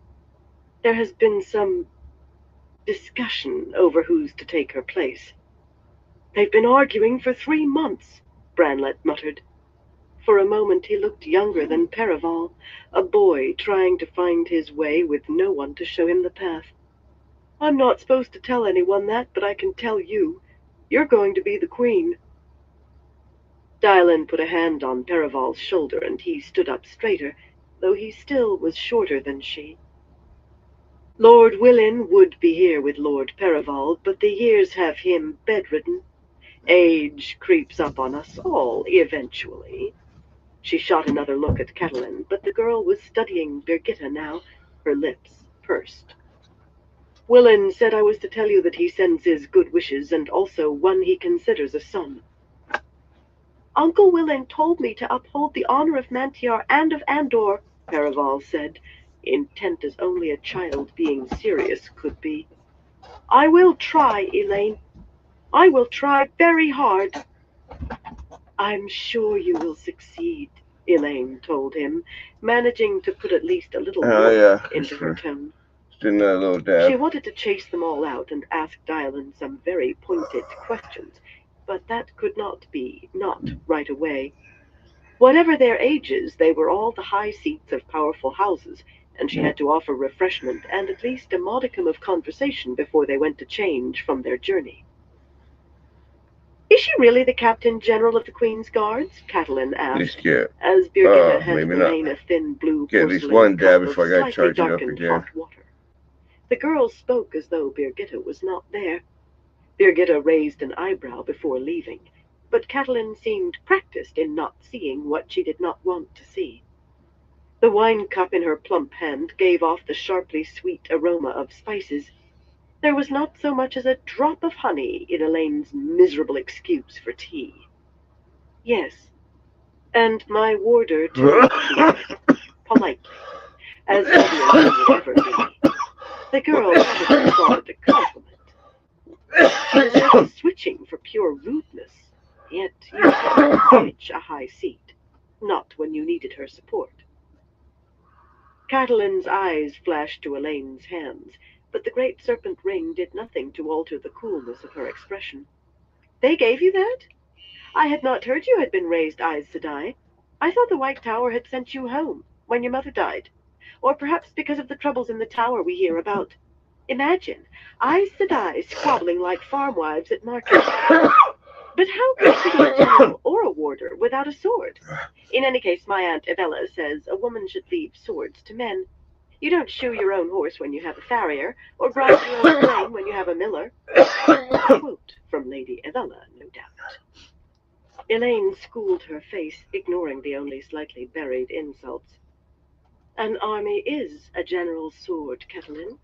There has been some discussion over who's to take her place. "They've been arguing for 3 months," Branlet muttered. For a moment he looked younger than Perival, a boy trying to find his way with no one to show him the path. "I'm not supposed to tell anyone that, but I can tell you. You're going to be the queen." Dylan put a hand on Perival's shoulder, and he stood up straighter, though he still was shorter than she. "Lord Willin would be here with Lord Perival, but the years have him bedridden. Age creeps up on us all, eventually." She shot another look at Catelyn, but the girl was studying Birgitta now, her lips pursed. "Willin said I was to tell you that he sends his good wishes, and also one he considers a son." "Uncle Willin told me to uphold the honor of Mantiar and of Andor," Perival said, intent as only a child being serious could be. "I will try, Elaine. I will try very hard." "I'm sure you will succeed," Elaine told him, managing to put at least a little Oh, warmth yeah, into her Christopher. tone. Just doing a little dab. She wanted to chase them all out and ask Dylan some very pointed questions, but that could not right away. Whatever their ages, they were all the high seats of powerful houses, and she had to offer refreshment and at least a modicum of conversation before they went to change from their journey. Is she really the Captain General of the Queen's Guards? Catelyn asked, as Birgitta handed Elaine a thin blue get at least porcelain one dab cup before I of gotta slightly charge it up darkened again. hot water. The girl spoke as though Birgitta was not there. Birgitta raised an eyebrow before leaving, but Catelyn seemed practiced in not seeing what she did not want to see. The wine cup in her plump hand gave off the sharply sweet aroma of spices. There was not so much as a drop of honey in Elaine's miserable excuse for tea. Yes, and my warder too, she said, politely, as obvious as would ever be. The girl probably thought it a compliment. She was never switching for pure rudeness, yet you couldn't switch a high seat, not when you needed her support. Catelyn's eyes flashed to Elaine's hands, but the great serpent ring did nothing to alter the coolness of her expression. They gave you that? I had not heard you had been raised Aes Sedai. I thought the White Tower had sent you home when your mother died, or perhaps because of the troubles in the tower we hear about. Imagine, Aes Sedai squabbling like farm wives at market. But how could she be a general or a warder without a sword? In any case, my Aunt Evella says a woman should leave swords to men. You don't shoe your own horse when you have a farrier, or grind your own grain when you have a miller. A quote from Lady Evella, no doubt. Elaine schooled her face, ignoring the only slightly buried insults. An army is a general's sword, Catelyn.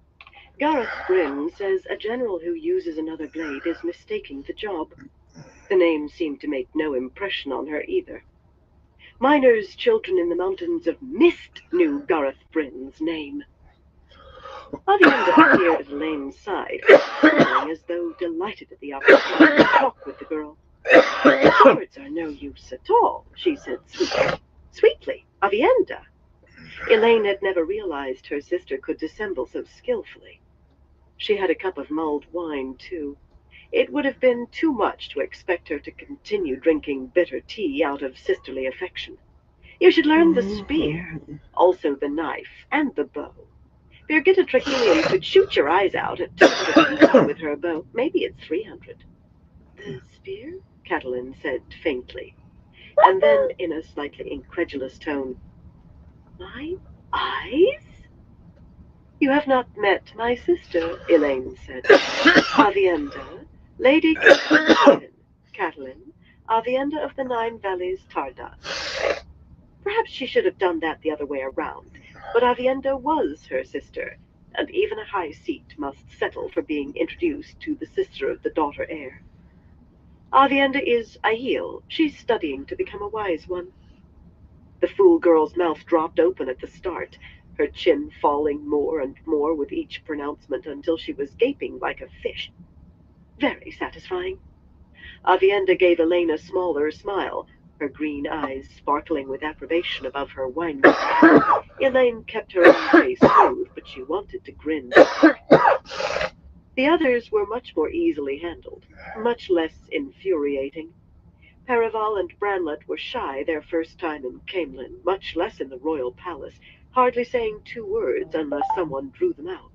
Gareth Bryn says a general who uses another blade is mistaking the job. The name seemed to make no impression on her either. Miners' children in the mountains of Mist knew Gareth Bryn's name. Avienda appeared at Elaine's side, smiling as though delighted at the opportunity to talk with the girl. Swords are no use at all, she said sweetly. Sweetly, Avienda. Elaine had never realized her sister could dissemble so skillfully. She had a cup of mulled wine, too. It would have been too much to expect her to continue drinking bitter tea out of sisterly affection. You should learn the spear, also the knife, and the bow. Birgitta Trachelian could shoot your eyes out at 200 with her bow. Maybe it's 300. The spear? Catelyn said faintly, and then in a slightly incredulous tone, my eyes? You have not met my sister, Elaine said. Avienda, Lady Catelyn, Avienda of the Nine Valleys Tardas. Perhaps she should have done that the other way around, but Avienda was her sister, and even a high seat must settle for being introduced to the sister of the daughter heir. Avienda is Aiel. She's studying to become a wise one. The fool girl's mouth dropped open at the start, her chin falling more and more with each pronouncement until she was gaping like a fish. Very satisfying. Avienda gave Elaine a smaller smile, her green eyes sparkling with approbation above her wine glass. Elaine kept her own face smooth, but she wanted to grin. The others were much more easily handled, much less infuriating. Paraval and Branlet were shy their first time in Camelin, much less in the royal palace, hardly saying 2 words unless someone drew them out.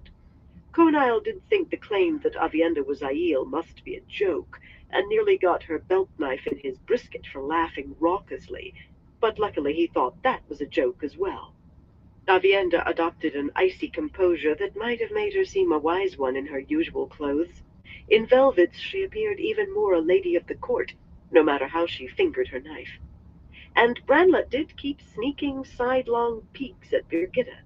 Conile did think the claim that Avienda was Aiel must be a joke, and nearly got her belt knife in his brisket for laughing raucously, but luckily he thought that was a joke as well. Avienda adopted an icy composure that might have made her seem a wise one in her usual clothes. In velvets she appeared even more a lady of the court, no matter how she fingered her knife. And Branlet did keep sneaking sidelong peeks at Birgitta.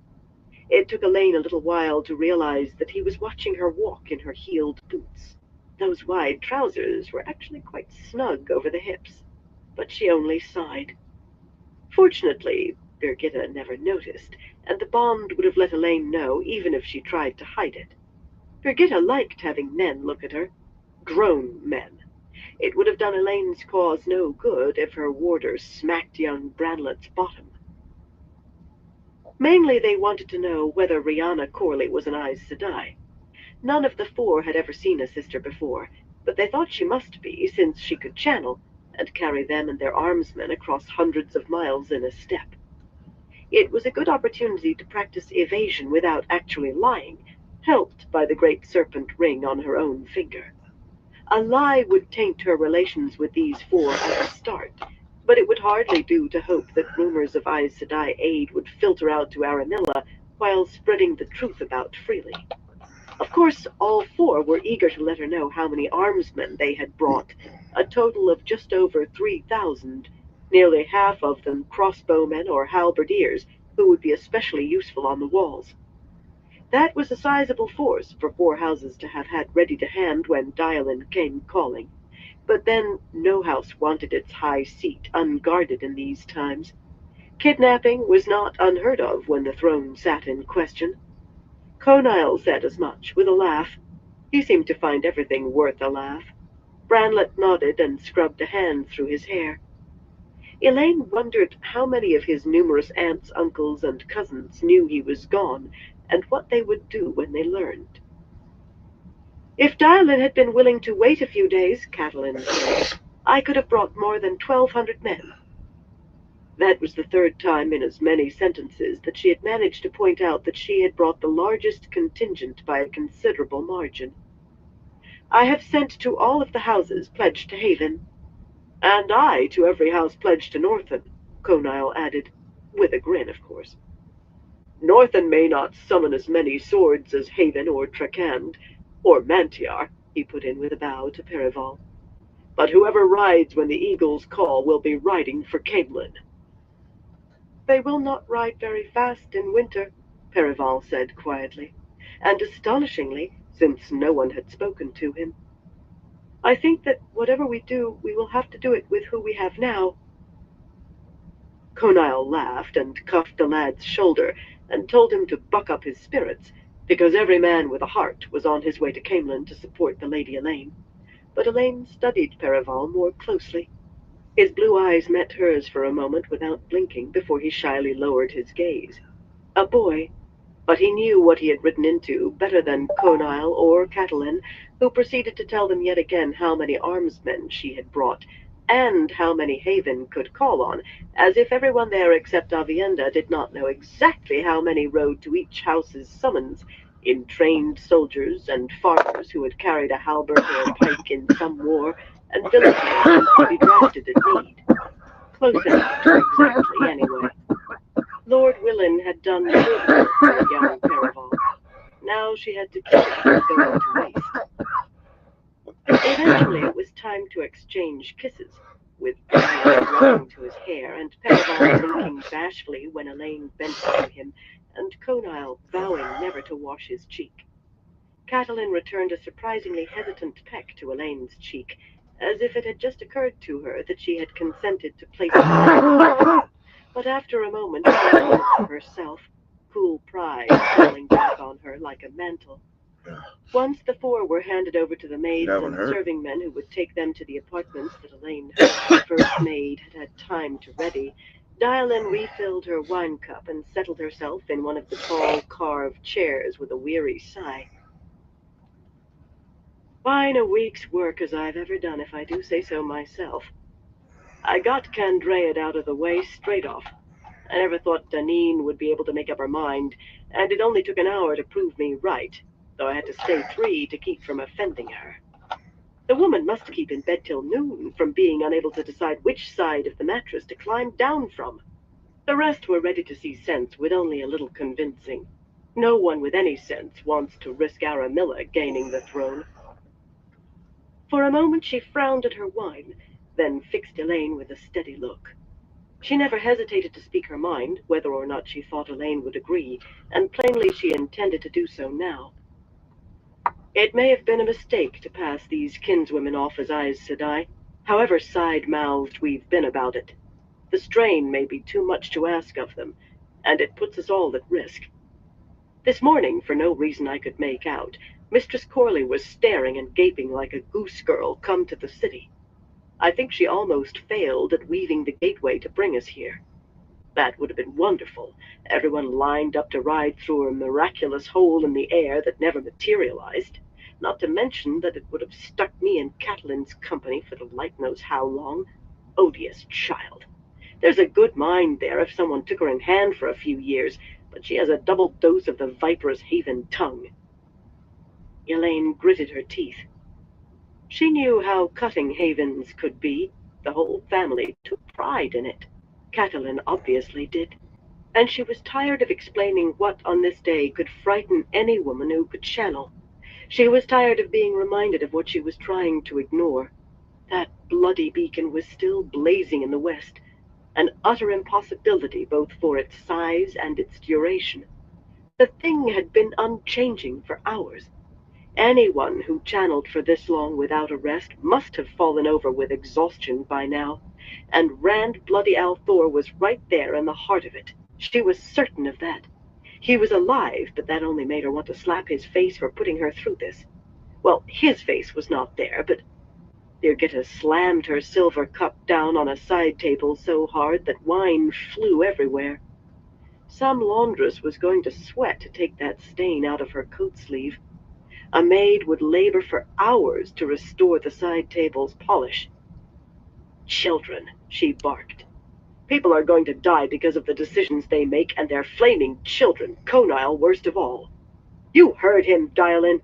It took Elaine a little while to realize that he was watching her walk in her heeled boots. Those wide trousers were actually quite snug over the hips, but she only sighed. Fortunately, Birgitta never noticed, and the bond would have let Elaine know even if she tried to hide it. Birgitta liked having men look at her. Grown men. It would have done Elaine's cause no good if her warders smacked young Branlet's bottom. Mainly they wanted to know whether Rihanna Corley was an Aes Sedai. None of the four had ever seen a sister before, but they thought she must be, since she could channel, and carry them and their armsmen across hundreds of miles in a step. It was a good opportunity to practice evasion without actually lying, helped by the great serpent ring on her own finger. A lie would taint her relations with these four at the start, but it would hardly do to hope that rumors of Aes Sedai aid would filter out to Aramilla while spreading the truth about freely. Of course, all four were eager to let her know how many armsmen they had brought, a total of just over 3,000, nearly half of them crossbowmen or halberdiers, who would be especially useful on the walls. That was a sizable force for four houses to have had ready to hand when Dailen came calling. But then no house wanted its high seat unguarded in these times. Kidnapping was not unheard of when the throne sat in question. Conile said as much, with a laugh. He seemed to find everything worth a laugh. Branlet nodded and scrubbed a hand through his hair. Elaine wondered how many of his numerous aunts, uncles, and cousins knew he was gone, and what they would do when they learned. If Dailen had been willing to wait a few days, Catelyn said, I could have brought more than 1,200 men. That was the third time in as many sentences that she had managed to point out that she had brought the largest contingent by a considerable margin. I have sent to all of the houses pledged to Haven, and I to every house pledged to Northen, Conile added, with a grin, of course. Northen may not summon as many swords as Haven or Trakand, or Mantiar, he put in with a bow to Perival. But whoever rides when the eagles call will be riding for Camelin. They will not ride very fast in winter, Perival said quietly, and astonishingly, since no one had spoken to him. I think that whatever we do, we will have to do it with who we have now. Conile laughed and cuffed the lad's shoulder and told him to buck up his spirits, because every man with a heart was on his way to Camelin to support the Lady Elaine. But Elaine studied Perival more closely. His blue eyes met hers for a moment without blinking before he shyly lowered his gaze. A boy, but he knew what he had ridden into better than Conile or Catelyn, who proceeded to tell them yet again how many armsmen she had brought, and how many Haven could call on, as if everyone there except Avienda did not know exactly how many rode to each house's summons, in trained soldiers and farmers who had carried a halberd or pike in some war, and village hands to be drafted at need. Close enough to exactly, anyway. Lord Willin had done good work for young Perival. Now she had to keep it from going to waste. Eventually it was time to exchange kisses, with Brian running to his hair, and Perival blinking bashfully when Elaine bent to him, and Conile vowing never to wash his cheek. Catelyn returned a surprisingly hesitant peck to Elaine's cheek, as if it had just occurred to her that she had consented to place it. But after a moment, she thought it to herself, cool pride falling back on her like a mantle. Once the four were handed over to the maids and serving men who would take them to the apartments that Elaine, her first maid, had had time to ready, Dailen refilled her wine cup and settled herself in one of the tall, carved chairs with a weary sigh. Fine a week's work as I've ever done, if I do say so myself. I got Candread out of the way straight off. I never thought Danine would be able to make up her mind, and it only took an hour to prove me right, though I had to stay 3 to keep from offending her. The woman must keep in bed till noon from being unable to decide which side of the mattress to climb down from. The rest were ready to see sense with only a little convincing. No one with any sense wants to risk Aramilla gaining the throne. For a moment she frowned at her wine, then fixed Elaine with a steady look. She never hesitated to speak her mind, whether or not she thought Elaine would agree, and plainly she intended to do so now. It may have been a mistake to pass these kinswomen off as Aes Sedai, however side-mouthed we've been about it. The strain may be too much to ask of them, and it puts us all at risk. This morning, for no reason I could make out, Mistress Corley was staring and gaping like a goose girl come to the city. I think she almost failed at weaving the gateway to bring us here. That would have been wonderful, everyone lined up to ride through a miraculous hole in the air that never materialized, not to mention that it would have stuck me in Catalin's company for the light knows how long. Odious child. There's a good mind there if someone took her in hand for a few years, but she has a double dose of the viper's haven tongue. Elaine gritted her teeth. She knew how cutting Havens could be. The whole family took pride in it. Catalin obviously did. And she was tired of explaining what on this day could frighten any woman who could channel. She was tired of being reminded of what she was trying to ignore. That bloody beacon was still blazing in the west, an utter impossibility both for its size and its duration. The thing had been unchanging for hours. Anyone who channeled for this long without a rest must have fallen over with exhaustion by now, and Rand Bloody Althor was right there in the heart of it. She was certain of that. He was alive, but that only made her want to slap his face for putting her through this. Well, his face was not there, but Birgitta slammed her silver cup down on a side table so hard that wine flew everywhere. Some laundress was going to sweat to take that stain out of her coat sleeve. A maid would labor for hours to restore the side table's polish. Children, she barked. People are going to die because of the decisions they make, and they're flaming children, Conile worst of all. You heard him, Dialin.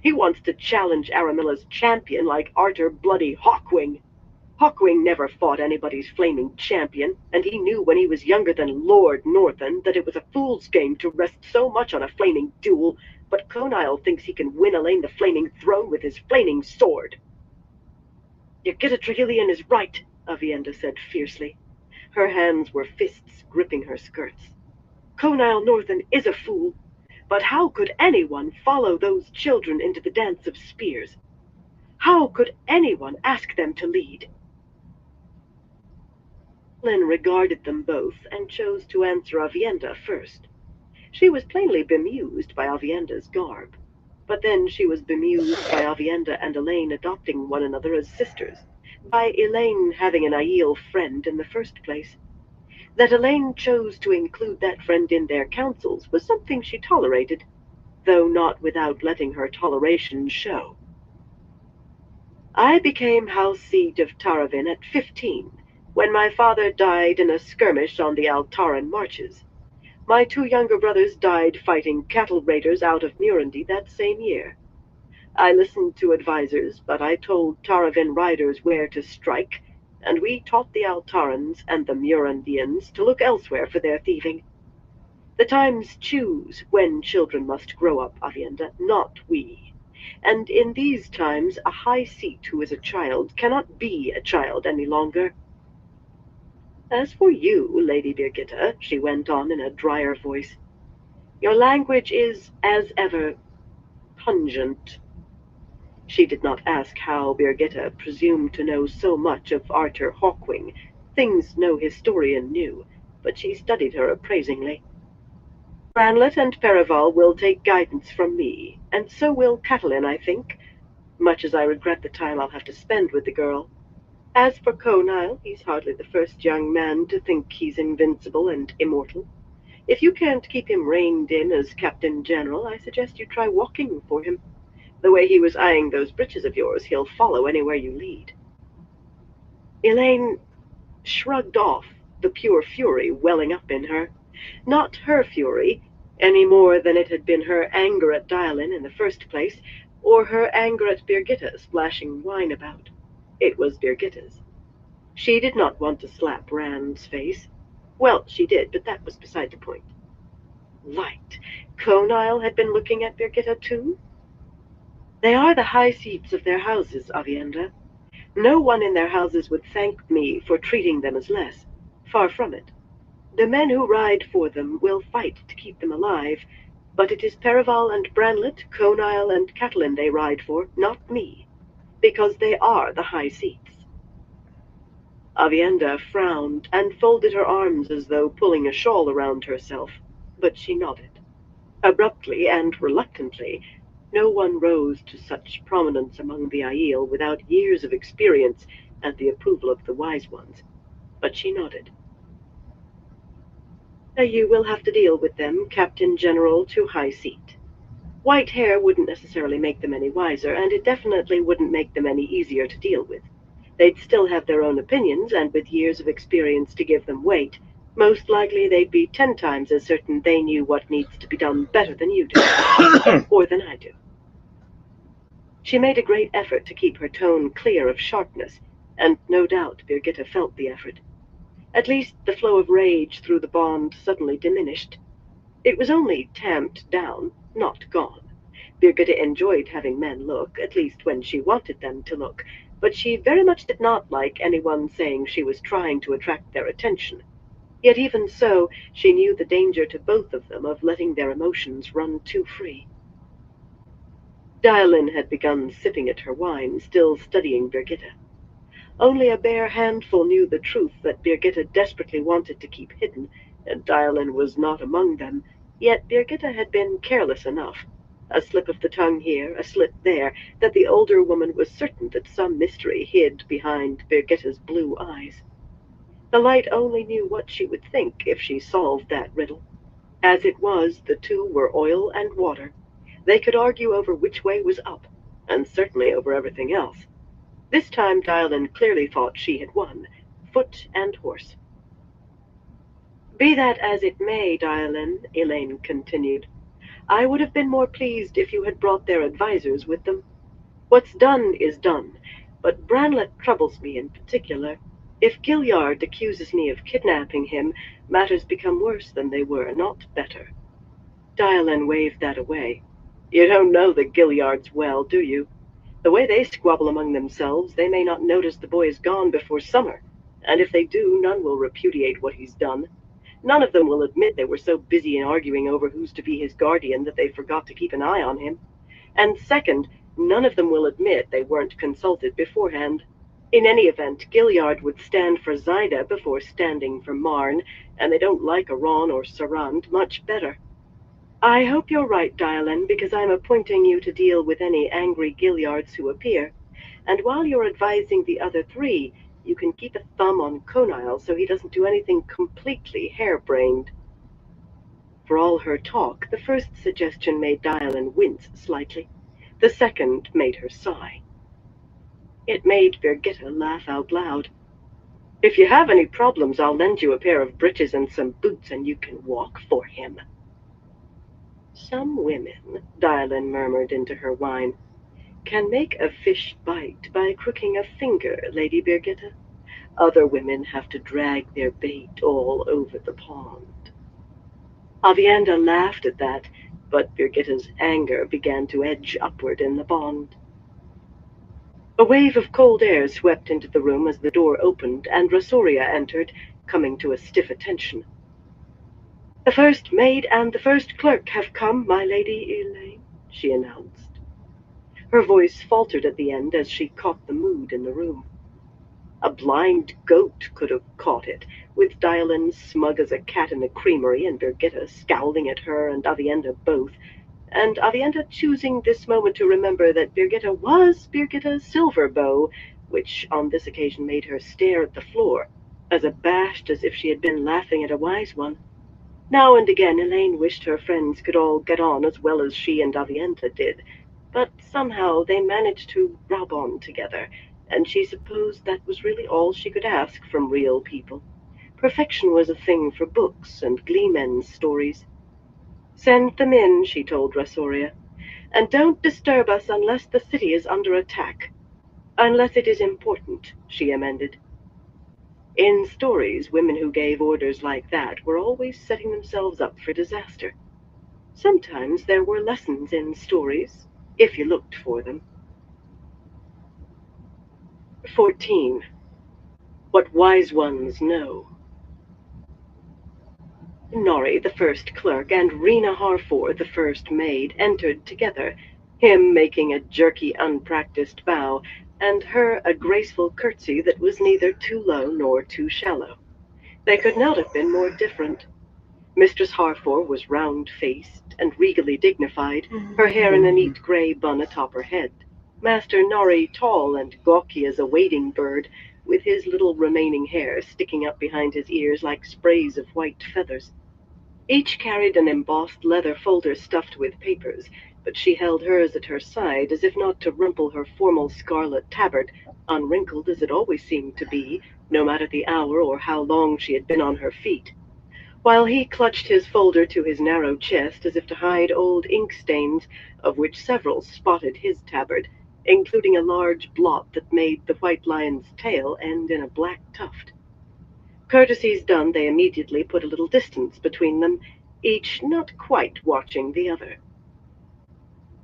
He wants to challenge Aramilla's champion like Arthur Bloody Hawkwing. Hawkwing never fought anybody's flaming champion, and he knew when he was younger than Lord Northen that it was a fool's game to rest so much on a flaming duel, but Conile thinks he can win Elaine the flaming throne with his flaming sword. Birgitta Trehillian is right, Avienda said fiercely. Her hands were fists gripping her skirts. Conile Northen is a fool, but how could anyone follow those children into the dance of spears? How could anyone ask them to lead? Lynn regarded them both and chose to answer Avienda first. She was plainly bemused by Avienda's garb, but then she was bemused by Avienda and Elaine adopting one another as sisters, by Elaine having an Aiel friend in the first place. That Elaine chose to include that friend in their councils was something she tolerated, though not without letting her toleration show. I became house seat of Taravin at 15, when my father died in a skirmish on the Altaran marches. My two younger brothers died fighting cattle raiders out of Murundi that same year. I listened to advisors, but I told Taravin riders where to strike, and we taught the Altarans and the Murundians to look elsewhere for their thieving. The times choose when children must grow up, Avienda, not we. And in these times, a high seat who is a child cannot be a child any longer. As for you, Lady Birgitta, she went on in a drier voice, your language is, as ever, pungent. She did not ask how Birgitta presumed to know so much of Arthur Hawkwing, things no historian knew, but she studied her appraisingly. Branlet and Perival will take guidance from me, and so will Catalin, I think, much as I regret the time I'll have to spend with the girl. As for Conile, he's hardly the first young man to think he's invincible and immortal. If you can't keep him reined in as Captain General, I suggest you try walking for him. The way he was eyeing those breeches of yours, he'll follow anywhere you lead. Elaine shrugged off the pure fury welling up in her. Not her fury, any more than it had been her anger at Dialin in the first place, or her anger at Birgitta splashing wine about. It was Birgitta's. She did not want to slap Rand's face. Well, she did, but that was beside the point. Light. Conile had been looking at Birgitta too? They are the high seats of their houses, Avienda. No one in their houses would thank me for treating them as less. Far from it. The men who ride for them will fight to keep them alive, but it is Perival and Branlet, Conile and Catalin they ride for, not me, because they are the high seats. Avienda frowned and folded her arms as though pulling a shawl around herself, but she nodded. Abruptly and reluctantly, no one rose to such prominence among the Aiel without years of experience and the approval of the wise ones, but she nodded. You will have to deal with them, Captain General to High Seat. White hair wouldn't necessarily make them any wiser, and it definitely wouldn't make them any easier to deal with. They'd still have their own opinions, and with years of experience to give them weight, most likely they'd be 10 times as certain they knew what needs to be done better than you do, or than I do. She made a great effort to keep her tone clear of sharpness, and no doubt Birgitta felt the effort. At least the flow of rage through the bond suddenly diminished. It was only tamped down, not gone. Birgitta enjoyed having men look, at least when she wanted them to look, but she very much did not like anyone saying she was trying to attract their attention. Yet even so, she knew the danger to both of them of letting their emotions run too free. Dialin had begun sipping at her wine, still studying Birgitta. Only a bare handful knew the truth that Birgitta desperately wanted to keep hidden, and Dialin was not among them, yet Birgitta had been careless enough. A slip of the tongue here, a slip there, that the older woman was certain that some mystery hid behind Birgitta's blue eyes. The light only knew what she would think if she solved that riddle. As it was, the two were oil and water. They could argue over which way was up, and certainly over everything else. This time Dialin clearly thought she had won, foot and horse. Be that as it may, Dialin, Elaine continued, I would have been more pleased if you had brought their advisers with them. What's done is done, but Branlet troubles me in particular. If Gilliard accuses me of kidnapping him, matters become worse than they were, not better. Dialin waved that away. You don't know the Gilliards well, do you? The way they squabble among themselves, they may not notice the boy is gone before summer, and if they do, none will repudiate what he's done. None of them will admit they were so busy in arguing over who's to be his guardian that they forgot to keep an eye on him. And second, none of them will admit they weren't consulted beforehand. In any event, Gilliard would stand for Zaida before standing for Marn, and they don't like Aran or Sarand much better. I hope you're right, Dialin, because I'm appointing you to deal with any angry Gilliards who appear. And while you're advising the other three, you can keep a thumb on Conile so he doesn't do anything completely harebrained. For all her talk, the first suggestion made Dialin wince slightly. The second made her sigh. It made Birgitta laugh out loud. If you have any problems, I'll lend you a pair of breeches and some boots, and you can walk for him. Some women, Dialin murmured into her wine, can make a fish bite by crooking a finger, Lady Birgitta. Other women have to drag their bait all over the pond. Avienda laughed at that, but Birgitta's anger began to edge upward in the bond. A wave of cold air swept into the room as the door opened, and Rosaria entered, coming to a stiff attention. The first maid and the first clerk have come, my Lady Elaine, she announced. Her voice faltered at the end as she caught the mood in the room. A blind goat could have caught it, with Dialin smug as a cat in the creamery and Birgitta scowling at her and Avienda both, and Avienda choosing this moment to remember that Birgitta was Birgitta Silverbow, which on this occasion made her stare at the floor, as abashed as if she had been laughing at a wise one. Now and again Elaine wished her friends could all get on as well as she and Avienda did, but somehow they managed to rub on together, and she supposed that was really all she could ask from real people. Perfection was a thing for books and gleemen's stories. Send them in, she told Rasoria, and don't disturb us unless the city is under attack. Unless it is important, she amended. In stories, women who gave orders like that were always setting themselves up for disaster. Sometimes there were lessons in stories, if you looked for them. 14. What wise ones know. Nori, the first clerk, and Rena Harfor, the first maid, entered together, him making a jerky, unpracticed bow, and her a graceful curtsy that was neither too low nor too shallow. They could not have been more different. Mistress Harfor was round-faced and regally dignified, her hair in a neat grey bun atop her head. Master Nori tall and gawky as a wading bird, with his little remaining hair sticking up behind his ears like sprays of white feathers. Each carried an embossed leather folder stuffed with papers, but she held hers at her side as if not to rumple her formal scarlet tabard, unwrinkled as it always seemed to be, no matter the hour or how long she had been on her feet, while he clutched his folder to his narrow chest as if to hide old ink stains, of which several spotted his tabard, including a large blot that made the white lion's tail end in a black tuft. Courtesies done, they immediately put a little distance between them, each not quite watching the other.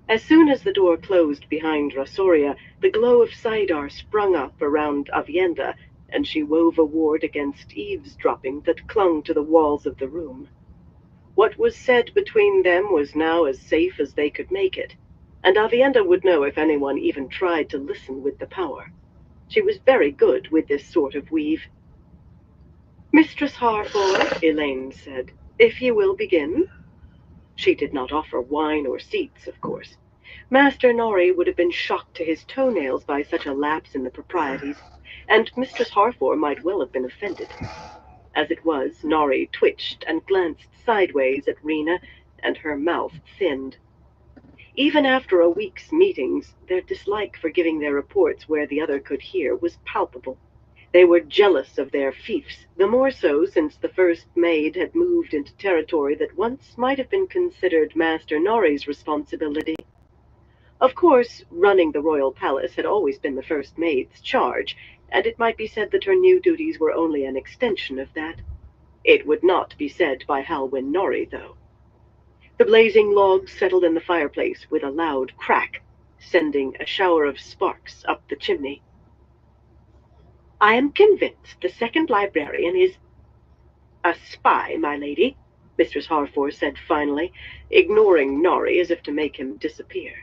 As soon as the door closed behind Rosaria, the glow of Saidar sprung up around Avienda, and she wove a ward against eavesdropping that clung to the walls of the room. What was said between them was now as safe as they could make it, and Avienda would know if anyone even tried to listen with the power. She was very good with this sort of weave. "Mistress Harford," Elaine said, "if you will begin." She did not offer wine or seats, of course. Master Norrie would have been shocked to his toenails by such a lapse in the proprieties, and Mistress Harford might well have been offended. As it was, Norrie twitched and glanced sideways at Rena, and her mouth thinned. Even after a week's meetings, their dislike for giving their reports where the other could hear was palpable. They were jealous of their fiefs, the more so since the first maid had moved into territory that once might have been considered Master Norrie's responsibility. Of course, running the royal palace had always been the first maid's charge, and it might be said that her new duties were only an extension of that. It would not be said by Halwyn Norrie, though. The blazing logs settled in the fireplace with a loud crack, sending a shower of sparks up the chimney. "I am convinced the second librarian is—" "A spy, my lady," Mistress Harford said finally, ignoring Norrie as if to make him disappear.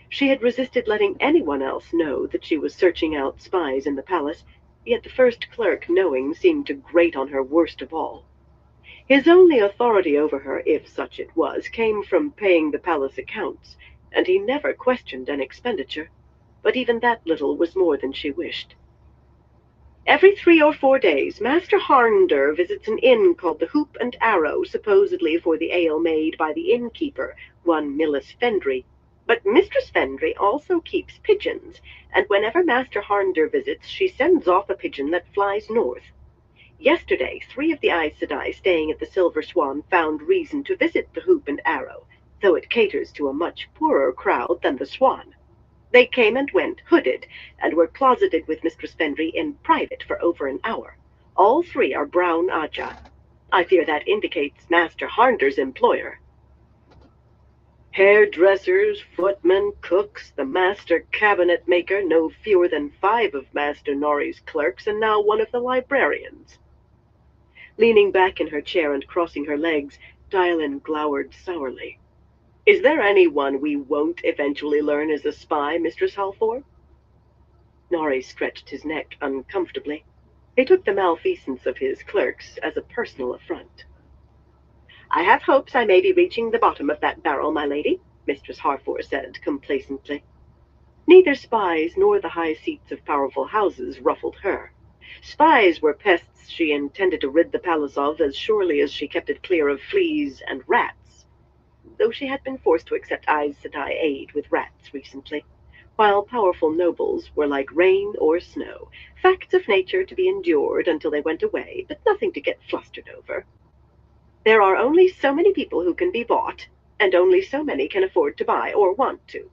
She had resisted letting anyone else know that she was searching out spies in the palace, yet the first clerk knowing seemed to grate on her worst of all. His only authority over her, if such it was, came from paying the palace accounts, and he never questioned an expenditure, but even that little was more than she wished. "Every 3 or 4 days, Master Harnder visits an inn called the Hoop and Arrow, supposedly for the ale made by the innkeeper, one Millis Fendry. But Mistress Fendry also keeps pigeons, and whenever Master Harnder visits, she sends off a pigeon that flies north. Yesterday, 3 of the Aes Sedai staying at the Silver Swan found reason to visit the Hoop and Arrow, though it caters to a much poorer crowd than the Swan. They came and went, hooded, and were closeted with Mistress Fendry in private for over an hour. All 3 are brown Aja. I fear that indicates Master Harnder's employer. Hairdressers, footmen, cooks, the master cabinet maker, no fewer than 5 of Master Norrie's clerks, and now one of the librarians." Leaning back in her chair and crossing her legs, Dylan glowered sourly. "Is there anyone we won't eventually learn is a spy, Mistress Halford?" Norrie stretched his neck uncomfortably. He took the malfeasance of his clerks as a personal affront. "I have hopes I may be reaching the bottom of that barrel, my lady," Mistress Harford said complacently. Neither spies nor the high seats of powerful houses ruffled her. Spies were pests she intended to rid the palace of as surely as she kept it clear of fleas and rats, though she had been forced to accept Aes Sedai aid with rats recently, while powerful nobles were like rain or snow, facts of nature to be endured until they went away, but nothing to get flustered over. There are only so many people who can be bought, and only so many can afford to buy or want to.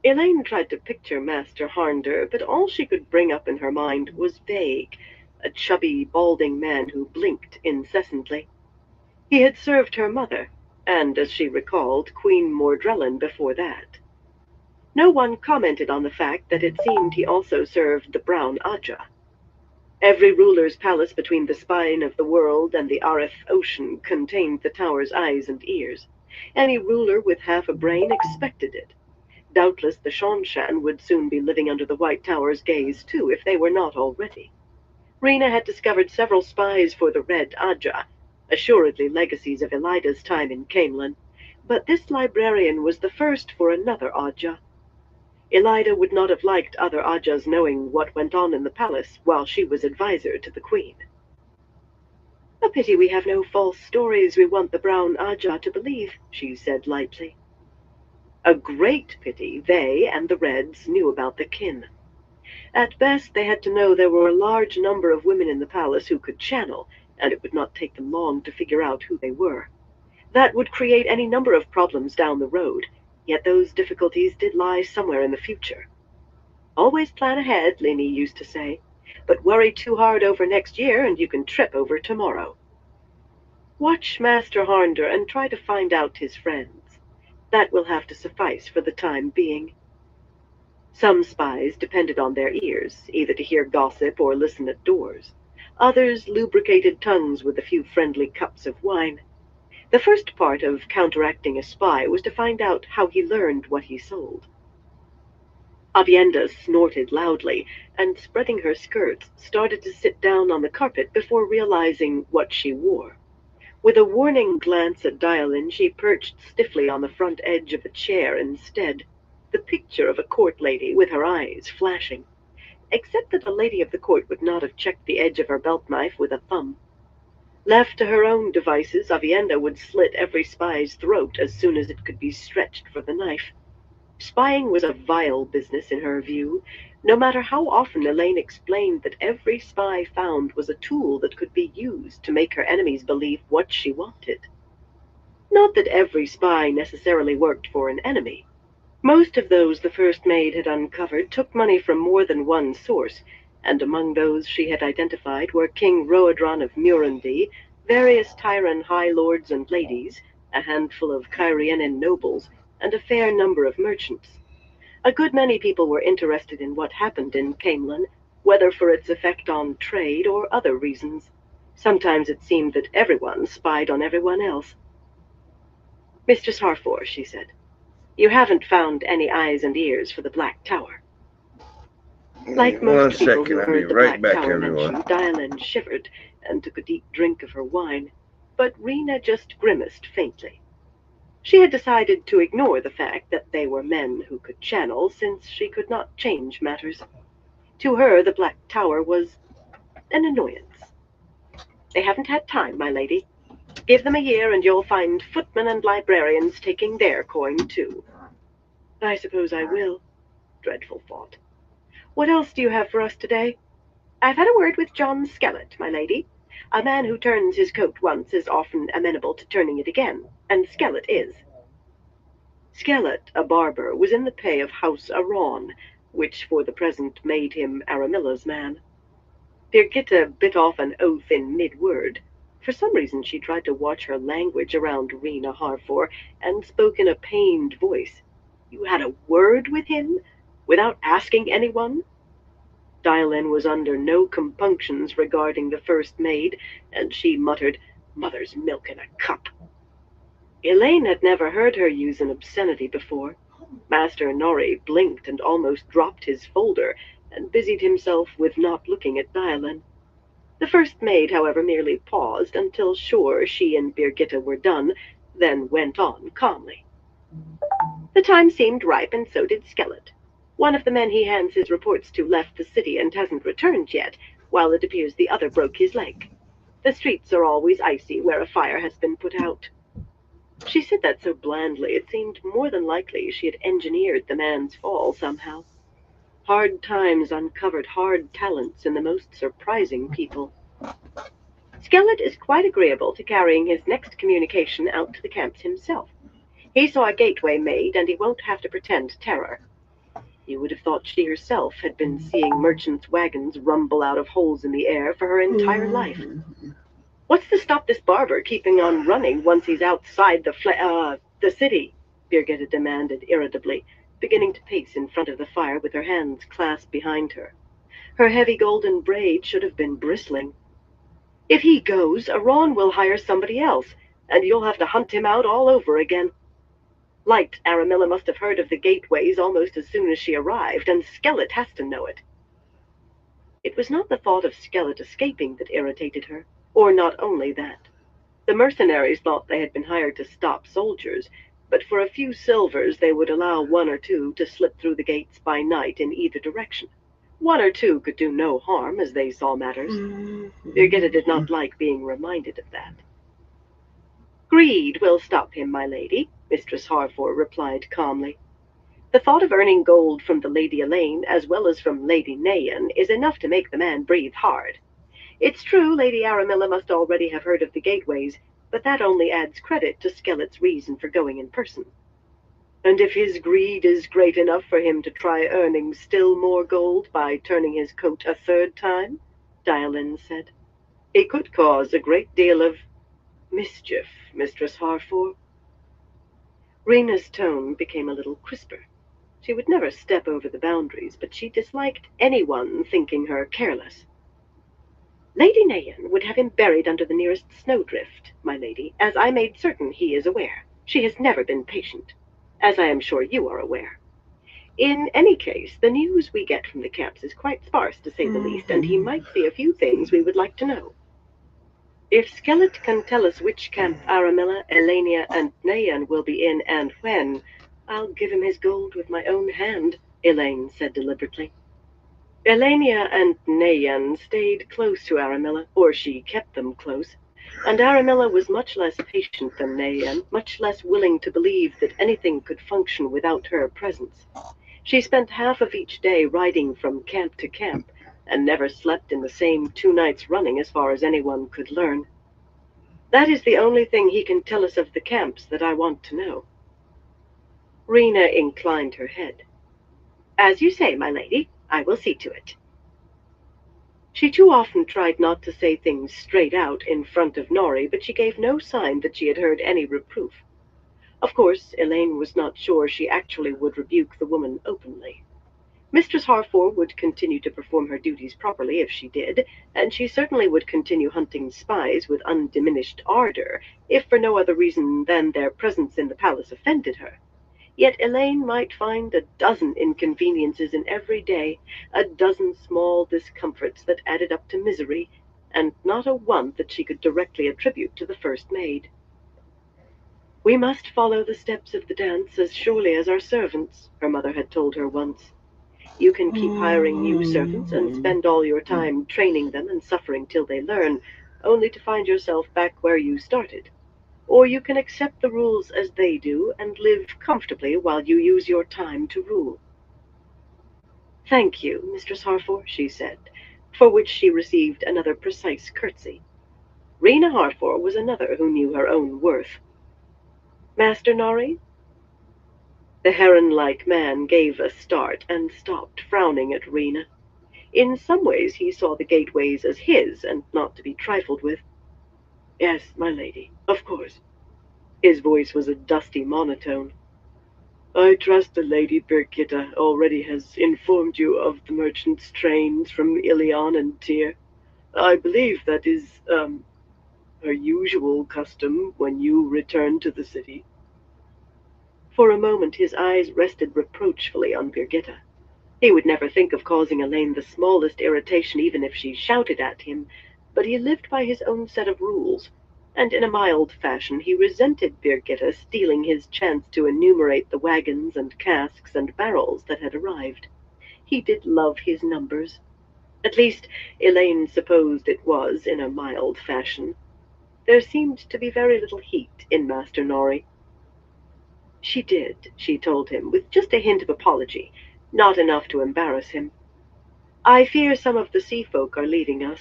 Elaine tried to picture Master Harnder, but all she could bring up in her mind was vague, a chubby, balding man who blinked incessantly. He had served her mother, and, as she recalled, Queen Mordrellin before that. No one commented on the fact that it seemed he also served the Brown Aja. Every ruler's palace between the spine of the world and the Areth Ocean contained the tower's eyes and ears. Any ruler with half a brain expected it. Doubtless the Shanshan would soon be living under the White Tower's gaze too, if they were not already. Rena had discovered several spies for the Red Aja, assuredly legacies of Elida's time in Camelin, but this librarian was the first for another Aja. Elida would not have liked other Ajas knowing what went on in the palace while she was advisor to the queen. A pity we have no false stories we want the brown Aja to believe, she said lightly. A great pity they and the Reds knew about the kin. At best, they had to know there were a large number of women in the palace who could channel, and it would not take them long to figure out who they were. That would create any number of problems down the road, yet those difficulties did lie somewhere in the future. Always plan ahead, Lini used to say, but worry too hard over next year and you can trip over tomorrow. Watch Master Harnder and try to find out his friends. That will have to suffice for the time being. Some spies depended on their ears, either to hear gossip or listen at doors. Others lubricated tongues with a few friendly cups of wine. The first part of counteracting a spy was to find out how he learned what he sold. Avienda snorted loudly, and spreading her skirts, started to sit down on the carpet before realizing what she wore. With a warning glance at Dialin, she perched stiffly on the front edge of a chair instead, the picture of a court lady with her eyes flashing, except that a lady of the court would not have checked the edge of her belt knife with a thumb. Left to her own devices, Avienda would slit every spy's throat as soon as it could be stretched for the knife. Spying was a vile business in her view, no matter how often Elaine explained that every spy found was a tool that could be used to make her enemies believe what she wanted. Not that every spy necessarily worked for an enemy. Most of those the first maid had uncovered took money from more than one source, and among those she had identified were King Roadron of Murundi, various Tyran high lords and ladies, a handful of Kyrianan nobles, and a fair number of merchants. A good many people were interested in what happened in Camelin, whether for its effect on trade or other reasons. Sometimes it seemed that everyone spied on everyone else. Mistress Harfor, she said, you haven't found any eyes and ears for the Black Tower. Like most people who heard the Black Tower mentioned, Dialin shivered and took a deep drink of her wine, but Rena just grimaced faintly. She had decided to ignore the fact that they were men who could channel, since she could not change matters. To her, the Black Tower was an annoyance. They haven't had time, my lady. Give them a year and you'll find footmen and librarians taking their coin, too. I suppose I will. Dreadful thought. What else do you have for us today? I've had a word with John Skellet, my lady. A man who turns his coat once is often amenable to turning it again, and Skellet is. Skellet, a barber, was in the pay of House Aron, which for the present made him Aramilla's man. Birgitta bit off an oath in mid-word. For some reason she tried to watch her language around Rena Harfor, and spoke in a pained voice. You had a word with him? Without asking anyone? Dialin was under no compunctions regarding the first maid, and she muttered, Mother's milk in a cup. Elaine had never heard her use an obscenity before. Master Nori blinked and almost dropped his folder, and busied himself with not looking at Dialin. The first maid, however, merely paused until sure she and Birgitta were done, then went on calmly. The time seemed ripe, and so did Skellet. One of the men he hands his reports to left the city and hasn't returned yet, while it appears the other broke his leg. The streets are always icy where a fire has been put out. She said that so blandly it seemed more than likely she had engineered the man's fall somehow. Hard times uncovered hard talents in the most surprising people. Skellet is quite agreeable to carrying his next communication out to the camps himself. He saw a gateway made, and he won't have to pretend terror. You would have thought she herself had been seeing merchants' wagons rumble out of holes in the air for her entire life. What's to stop this barber keeping on running once he's outside the city? Birgitta demanded irritably, beginning to pace in front of the fire with her hands clasped behind her. Her heavy golden braid should have been bristling. If he goes, Aron will hire somebody else, and you'll have to hunt him out all over again. Light Aramilla must have heard of the gateways almost as soon as she arrived, and Skellet has to know it. It was not the thought of Skellet escaping that irritated her, or not only that. The mercenaries thought they had been hired to stop soldiers, but for a few silvers they would allow one or two to slip through the gates by night in either direction. One or two could do no harm, as they saw matters. Birgitta did not like being reminded of that. Greed will stop him, my lady, Mistress Harford replied calmly. The thought of earning gold from the Lady Elaine, as well as from Lady Nayan, is enough to make the man breathe hard. It's true Lady Aramilla must already have heard of the gateways, but that only adds credit to Skelet's reason for going in person. And if his greed is great enough for him to try earning still more gold by turning his coat a third time, Dialin said, he could cause a great deal of mischief, Mistress Harford. Rena's tone became a little crisper. She would never step over the boundaries, but she disliked anyone thinking her careless. Lady Nayan would have him buried under the nearest snowdrift, my lady, as I made certain he is aware. She has never been patient, as I am sure you are aware. In any case, the news we get from the camps is quite sparse, to say the least, and he might see a few things we would like to know. If Skelet can tell us which camp Aramilla, Elenia, and Nayan will be in and when, I'll give him his gold with my own hand, Elaine said deliberately. Elenia and Nayan stayed close to Aramilla, or she kept them close, and Aramilla was much less patient than Nayan, much less willing to believe that anything could function without her presence. She spent half of each day riding from camp to camp, and never slept in the same 2 nights running as far as anyone could learn. That is the only thing he can tell us of the camps that I want to know. Rena inclined her head. As you say, my lady, I will see to it. She too often tried not to say things straight out in front of Nori, but she gave no sign that she had heard any reproof. Of course, Elaine was not sure she actually would rebuke the woman openly. Mistress Harford would continue to perform her duties properly if she did, and she certainly would continue hunting spies with undiminished ardor, if for no other reason than their presence in the palace offended her. Yet Elaine might find a dozen inconveniences in every day, a dozen small discomforts that added up to misery, and not a one that she could directly attribute to the first maid. We must follow the steps of the dance as surely as our servants, her mother had told her once. You can keep hiring new servants and spend all your time training them and suffering till they learn, only to find yourself back where you started. Or you can accept the rules as they do and live comfortably while you use your time to rule. Thank you, Mistress Harford, she said, for which she received another precise curtsy. Rena Harford was another who knew her own worth. Master Nori? The heron-like man gave a start and stopped, frowning at Rena. In some ways he saw the gateways as his, and not to be trifled with. Yes, my lady, of course. His voice was a dusty monotone. I trust the Lady Birgitta already has informed you of the merchant's trains from Ilion and Tyr. I believe that is, her usual custom when you return to the city. For a moment his eyes rested reproachfully on Birgitta. He would never think of causing Elaine the smallest irritation even if she shouted at him, but he lived by his own set of rules, and in a mild fashion he resented Birgitta stealing his chance to enumerate the wagons and casks and barrels that had arrived. He did love his numbers. At least, Elaine supposed it was in a mild fashion. There seemed to be very little heat in Master Nori. She did, she told him, with just a hint of apology, not enough to embarrass him. I fear some of the sea folk are leaving us.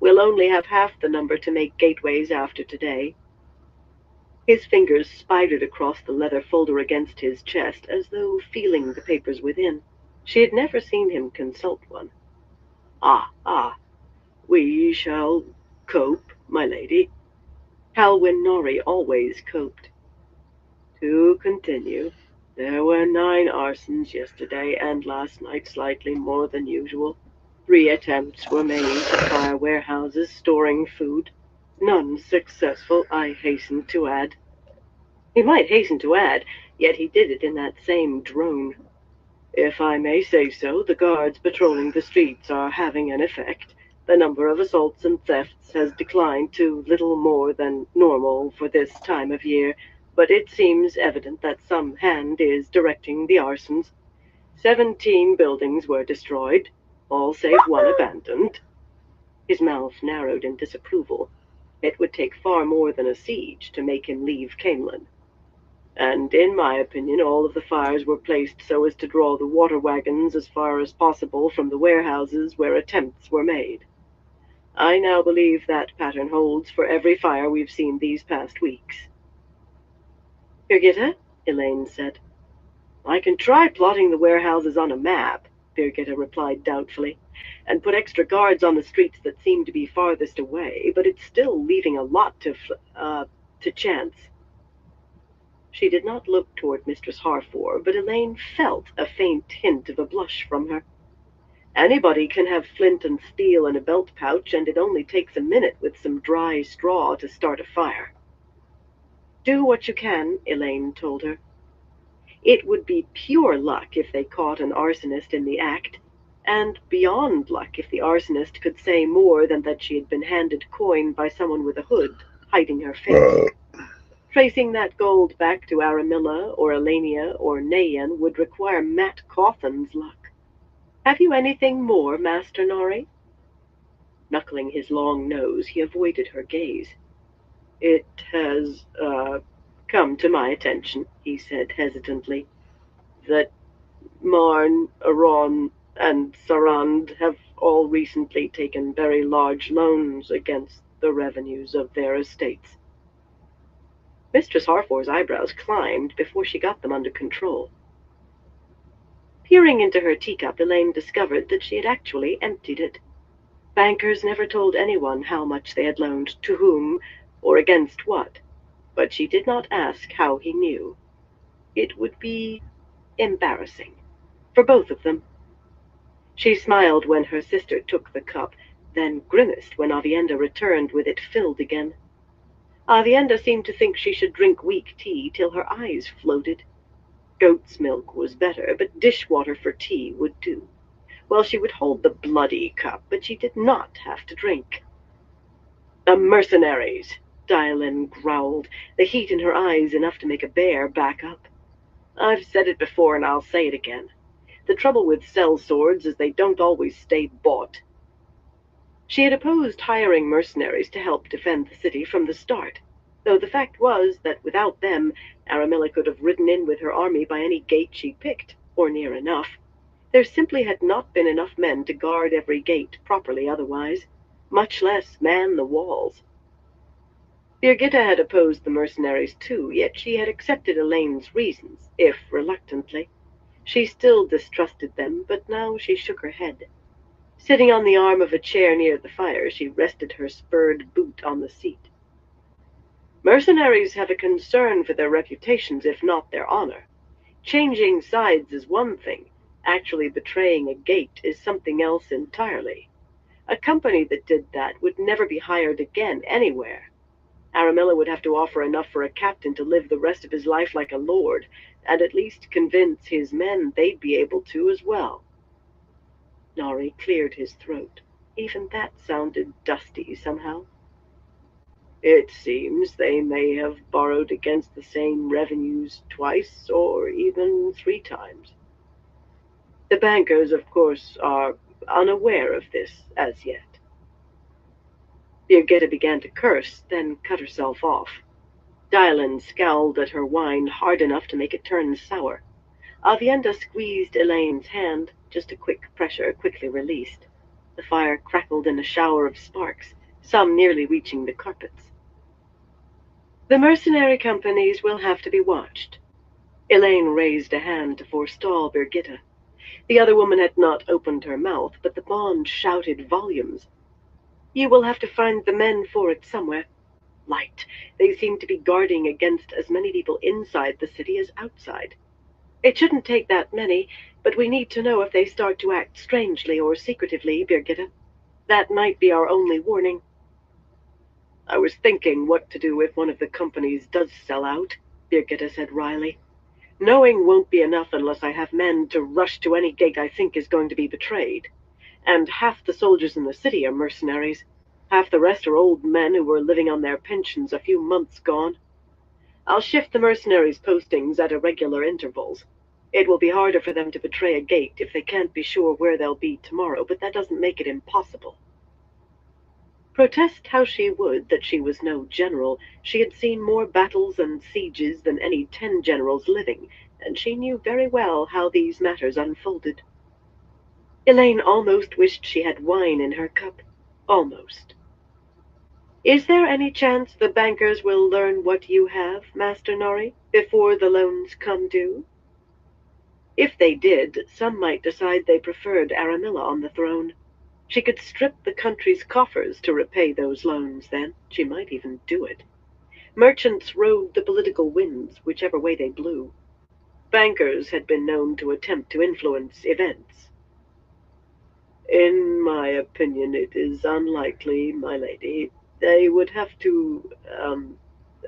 We'll only have half the number to make gateways after today. His fingers spidered across the leather folder against his chest, as though feeling the papers within. She had never seen him consult one. Ah, we shall cope, my lady. Halwyn Nori always coped. To continue, there were 9 arsons yesterday, and last night slightly more than usual. 3 attempts were made to fire warehouses storing food. None successful, I hasten to add. He might hasten to add, yet he did it in that same drone. If I may say so, the guards patrolling the streets are having an effect. The number of assaults and thefts has declined to little more than normal for this time of year, but it seems evident that some hand is directing the arsons. 17 buildings were destroyed, all save one abandoned. His mouth narrowed in disapproval. It would take far more than a siege to make him leave Camelin. And in my opinion, all of the fires were placed so as to draw the water wagons as far as possible from the warehouses where attempts were made. I now believe that pattern holds for every fire we've seen these past weeks. Birgitta, Elaine said. I can try plotting the warehouses on a map, Birgitta replied doubtfully, and put extra guards on the streets that seem to be farthest away, but it's still leaving a lot to chance. She did not look toward Mistress Harfor, but Elaine felt a faint hint of a blush from her. Anybody can have flint and steel in a belt pouch, and it only takes a minute with some dry straw to start a fire. Do what you can, Elaine told her. It would be pure luck if they caught an arsonist in the act, and beyond luck if the arsonist could say more than that she had been handed coin by someone with a hood, hiding her face. Tracing that gold back to Aramilla or Elenia or Nayan would require Matt Cawthon's luck. Have you anything more, Master Nari? Knuckling his long nose, he avoided her gaze. It has, come to my attention, he said hesitantly, that Marn, Aron, and Sarand have all recently taken very large loans against the revenues of their estates. Mistress Harfor's eyebrows climbed before she got them under control. Peering into her teacup, Elaine discovered that she had actually emptied it. Bankers never told anyone how much they had loaned, to whom, or against what, but she did not ask how he knew. It would be embarrassing, for both of them. She smiled when her sister took the cup, then grimaced when Avienda returned with it filled again. Avienda seemed to think she should drink weak tea till her eyes floated. Goat's milk was better, but dishwater for tea would do. Well, she would hold the bloody cup, but she did not have to drink. The mercenaries, Dylan growled, the heat in her eyes enough to make a bear back up. I've said it before and I'll say it again. The trouble with sellswords is they don't always stay bought. She had opposed hiring mercenaries to help defend the city from the start, though the fact was that without them, Aramilla could have ridden in with her army by any gate she picked, or near enough. There simply had not been enough men to guard every gate properly otherwise, much less man the walls. Birgitta had opposed the mercenaries too, yet she had accepted Elaine's reasons, if reluctantly. She still distrusted them, but now she shook her head. Sitting on the arm of a chair near the fire, she rested her spurred boot on the seat. Mercenaries have a concern for their reputations, if not their honor. Changing sides is one thing. Actually betraying a gate is something else entirely. A company that did that would never be hired again anywhere. Aramilla would have to offer enough for a captain to live the rest of his life like a lord, and at least convince his men they'd be able to as well. Nari cleared his throat. Even that sounded dusty somehow. It seems they may have borrowed against the same revenues twice or even 3 times. The bankers, of course, are unaware of this as yet. Birgitta began to curse, then cut herself off. Dylan scowled at her wine hard enough to make it turn sour. Avienda squeezed Elaine's hand, just a quick pressure quickly released. The fire crackled in a shower of sparks, some nearly reaching the carpets. The mercenary companies will have to be watched. Elaine raised a hand to forestall Birgitta. The other woman had not opened her mouth, but the bond shouted volumes. You will have to find the men for it somewhere. Light. They seem to be guarding against as many people inside the city as outside. It shouldn't take that many, but we need to know if they start to act strangely or secretively, Birgitta. That might be our only warning. I was thinking what to do if one of the companies does sell out, Birgitta said wryly. Knowing won't be enough unless I have men to rush to any gate I think is going to be betrayed. And half the soldiers in the city are mercenaries. Half the rest are old men who were living on their pensions a few months gone. I'll shift the mercenaries' postings at irregular intervals. It will be harder for them to betray a gate if they can't be sure where they'll be tomorrow, but that doesn't make it impossible. Protest how she would that she was no general, she had seen more battles and sieges than any 10 generals living, and she knew very well how these matters unfolded. Elaine almost wished she had wine in her cup. Almost. Is there any chance the bankers will learn what you have, Master Nori, before the loans come due? If they did, some might decide they preferred Aramilla on the throne. She could strip the country's coffers to repay those loans then. She might even do it. Merchants rode the political winds, whichever way they blew. Bankers had been known to attempt to influence events. In my opinion, it is unlikely, my lady. They would have to,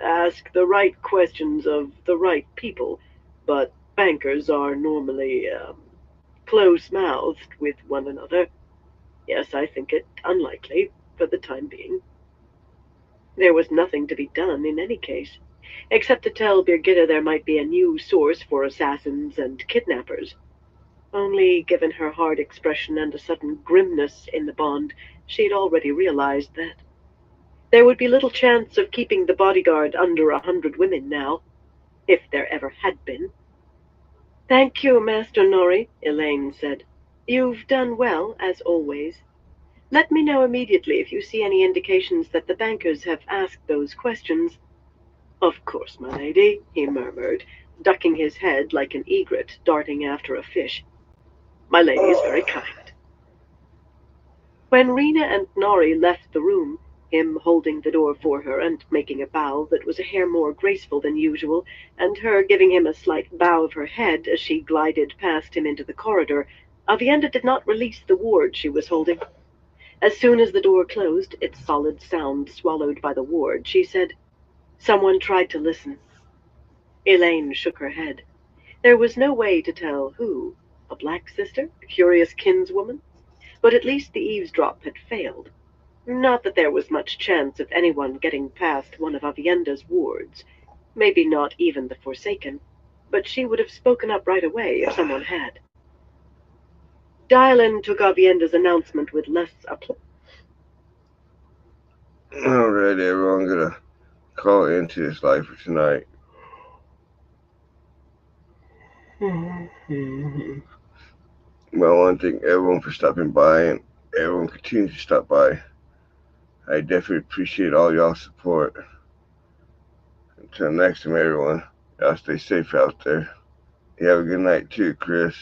ask the right questions of the right people, but bankers are normally, close-mouthed with one another. Yes, I think it unlikely, for the time being. There was nothing to be done in any case, except to tell Birgitta there might be a new source for assassins and kidnappers. Only, given her hard expression and a sudden grimness in the bond, she had already realized that. There would be little chance of keeping the bodyguard under 100 women now, if there ever had been. Thank you, Master Nori, Elaine said. You've done well, as always. Let me know immediately if you see any indications that the bankers have asked those questions. Of course, my lady, he murmured, ducking his head like an egret darting after a fish. My lady is very kind. When Rena and Nori left the room, him holding the door for her and making a bow that was a hair more graceful than usual, and her giving him a slight bow of her head as she glided past him into the corridor, Avienda did not release the ward she was holding. As soon as the door closed, its solid sound swallowed by the ward, she said, "Someone tried to listen." Elaine shook her head. There was no way to tell who. A black sister? A curious kinswoman? But at least the eavesdrop had failed. Not that there was much chance of anyone getting past one of Avienda's wards. Maybe not even the Forsaken. But she would have spoken up right away if someone had. Dylan took Avienda's announcement with less applause. Alright, everyone, I'm gonna call into this live for tonight. Well, I want to thank everyone for stopping by, and everyone continues to stop by. I definitely appreciate all y'all's support. Until next time, everyone, y'all stay safe out there. You have a good night too, Chris.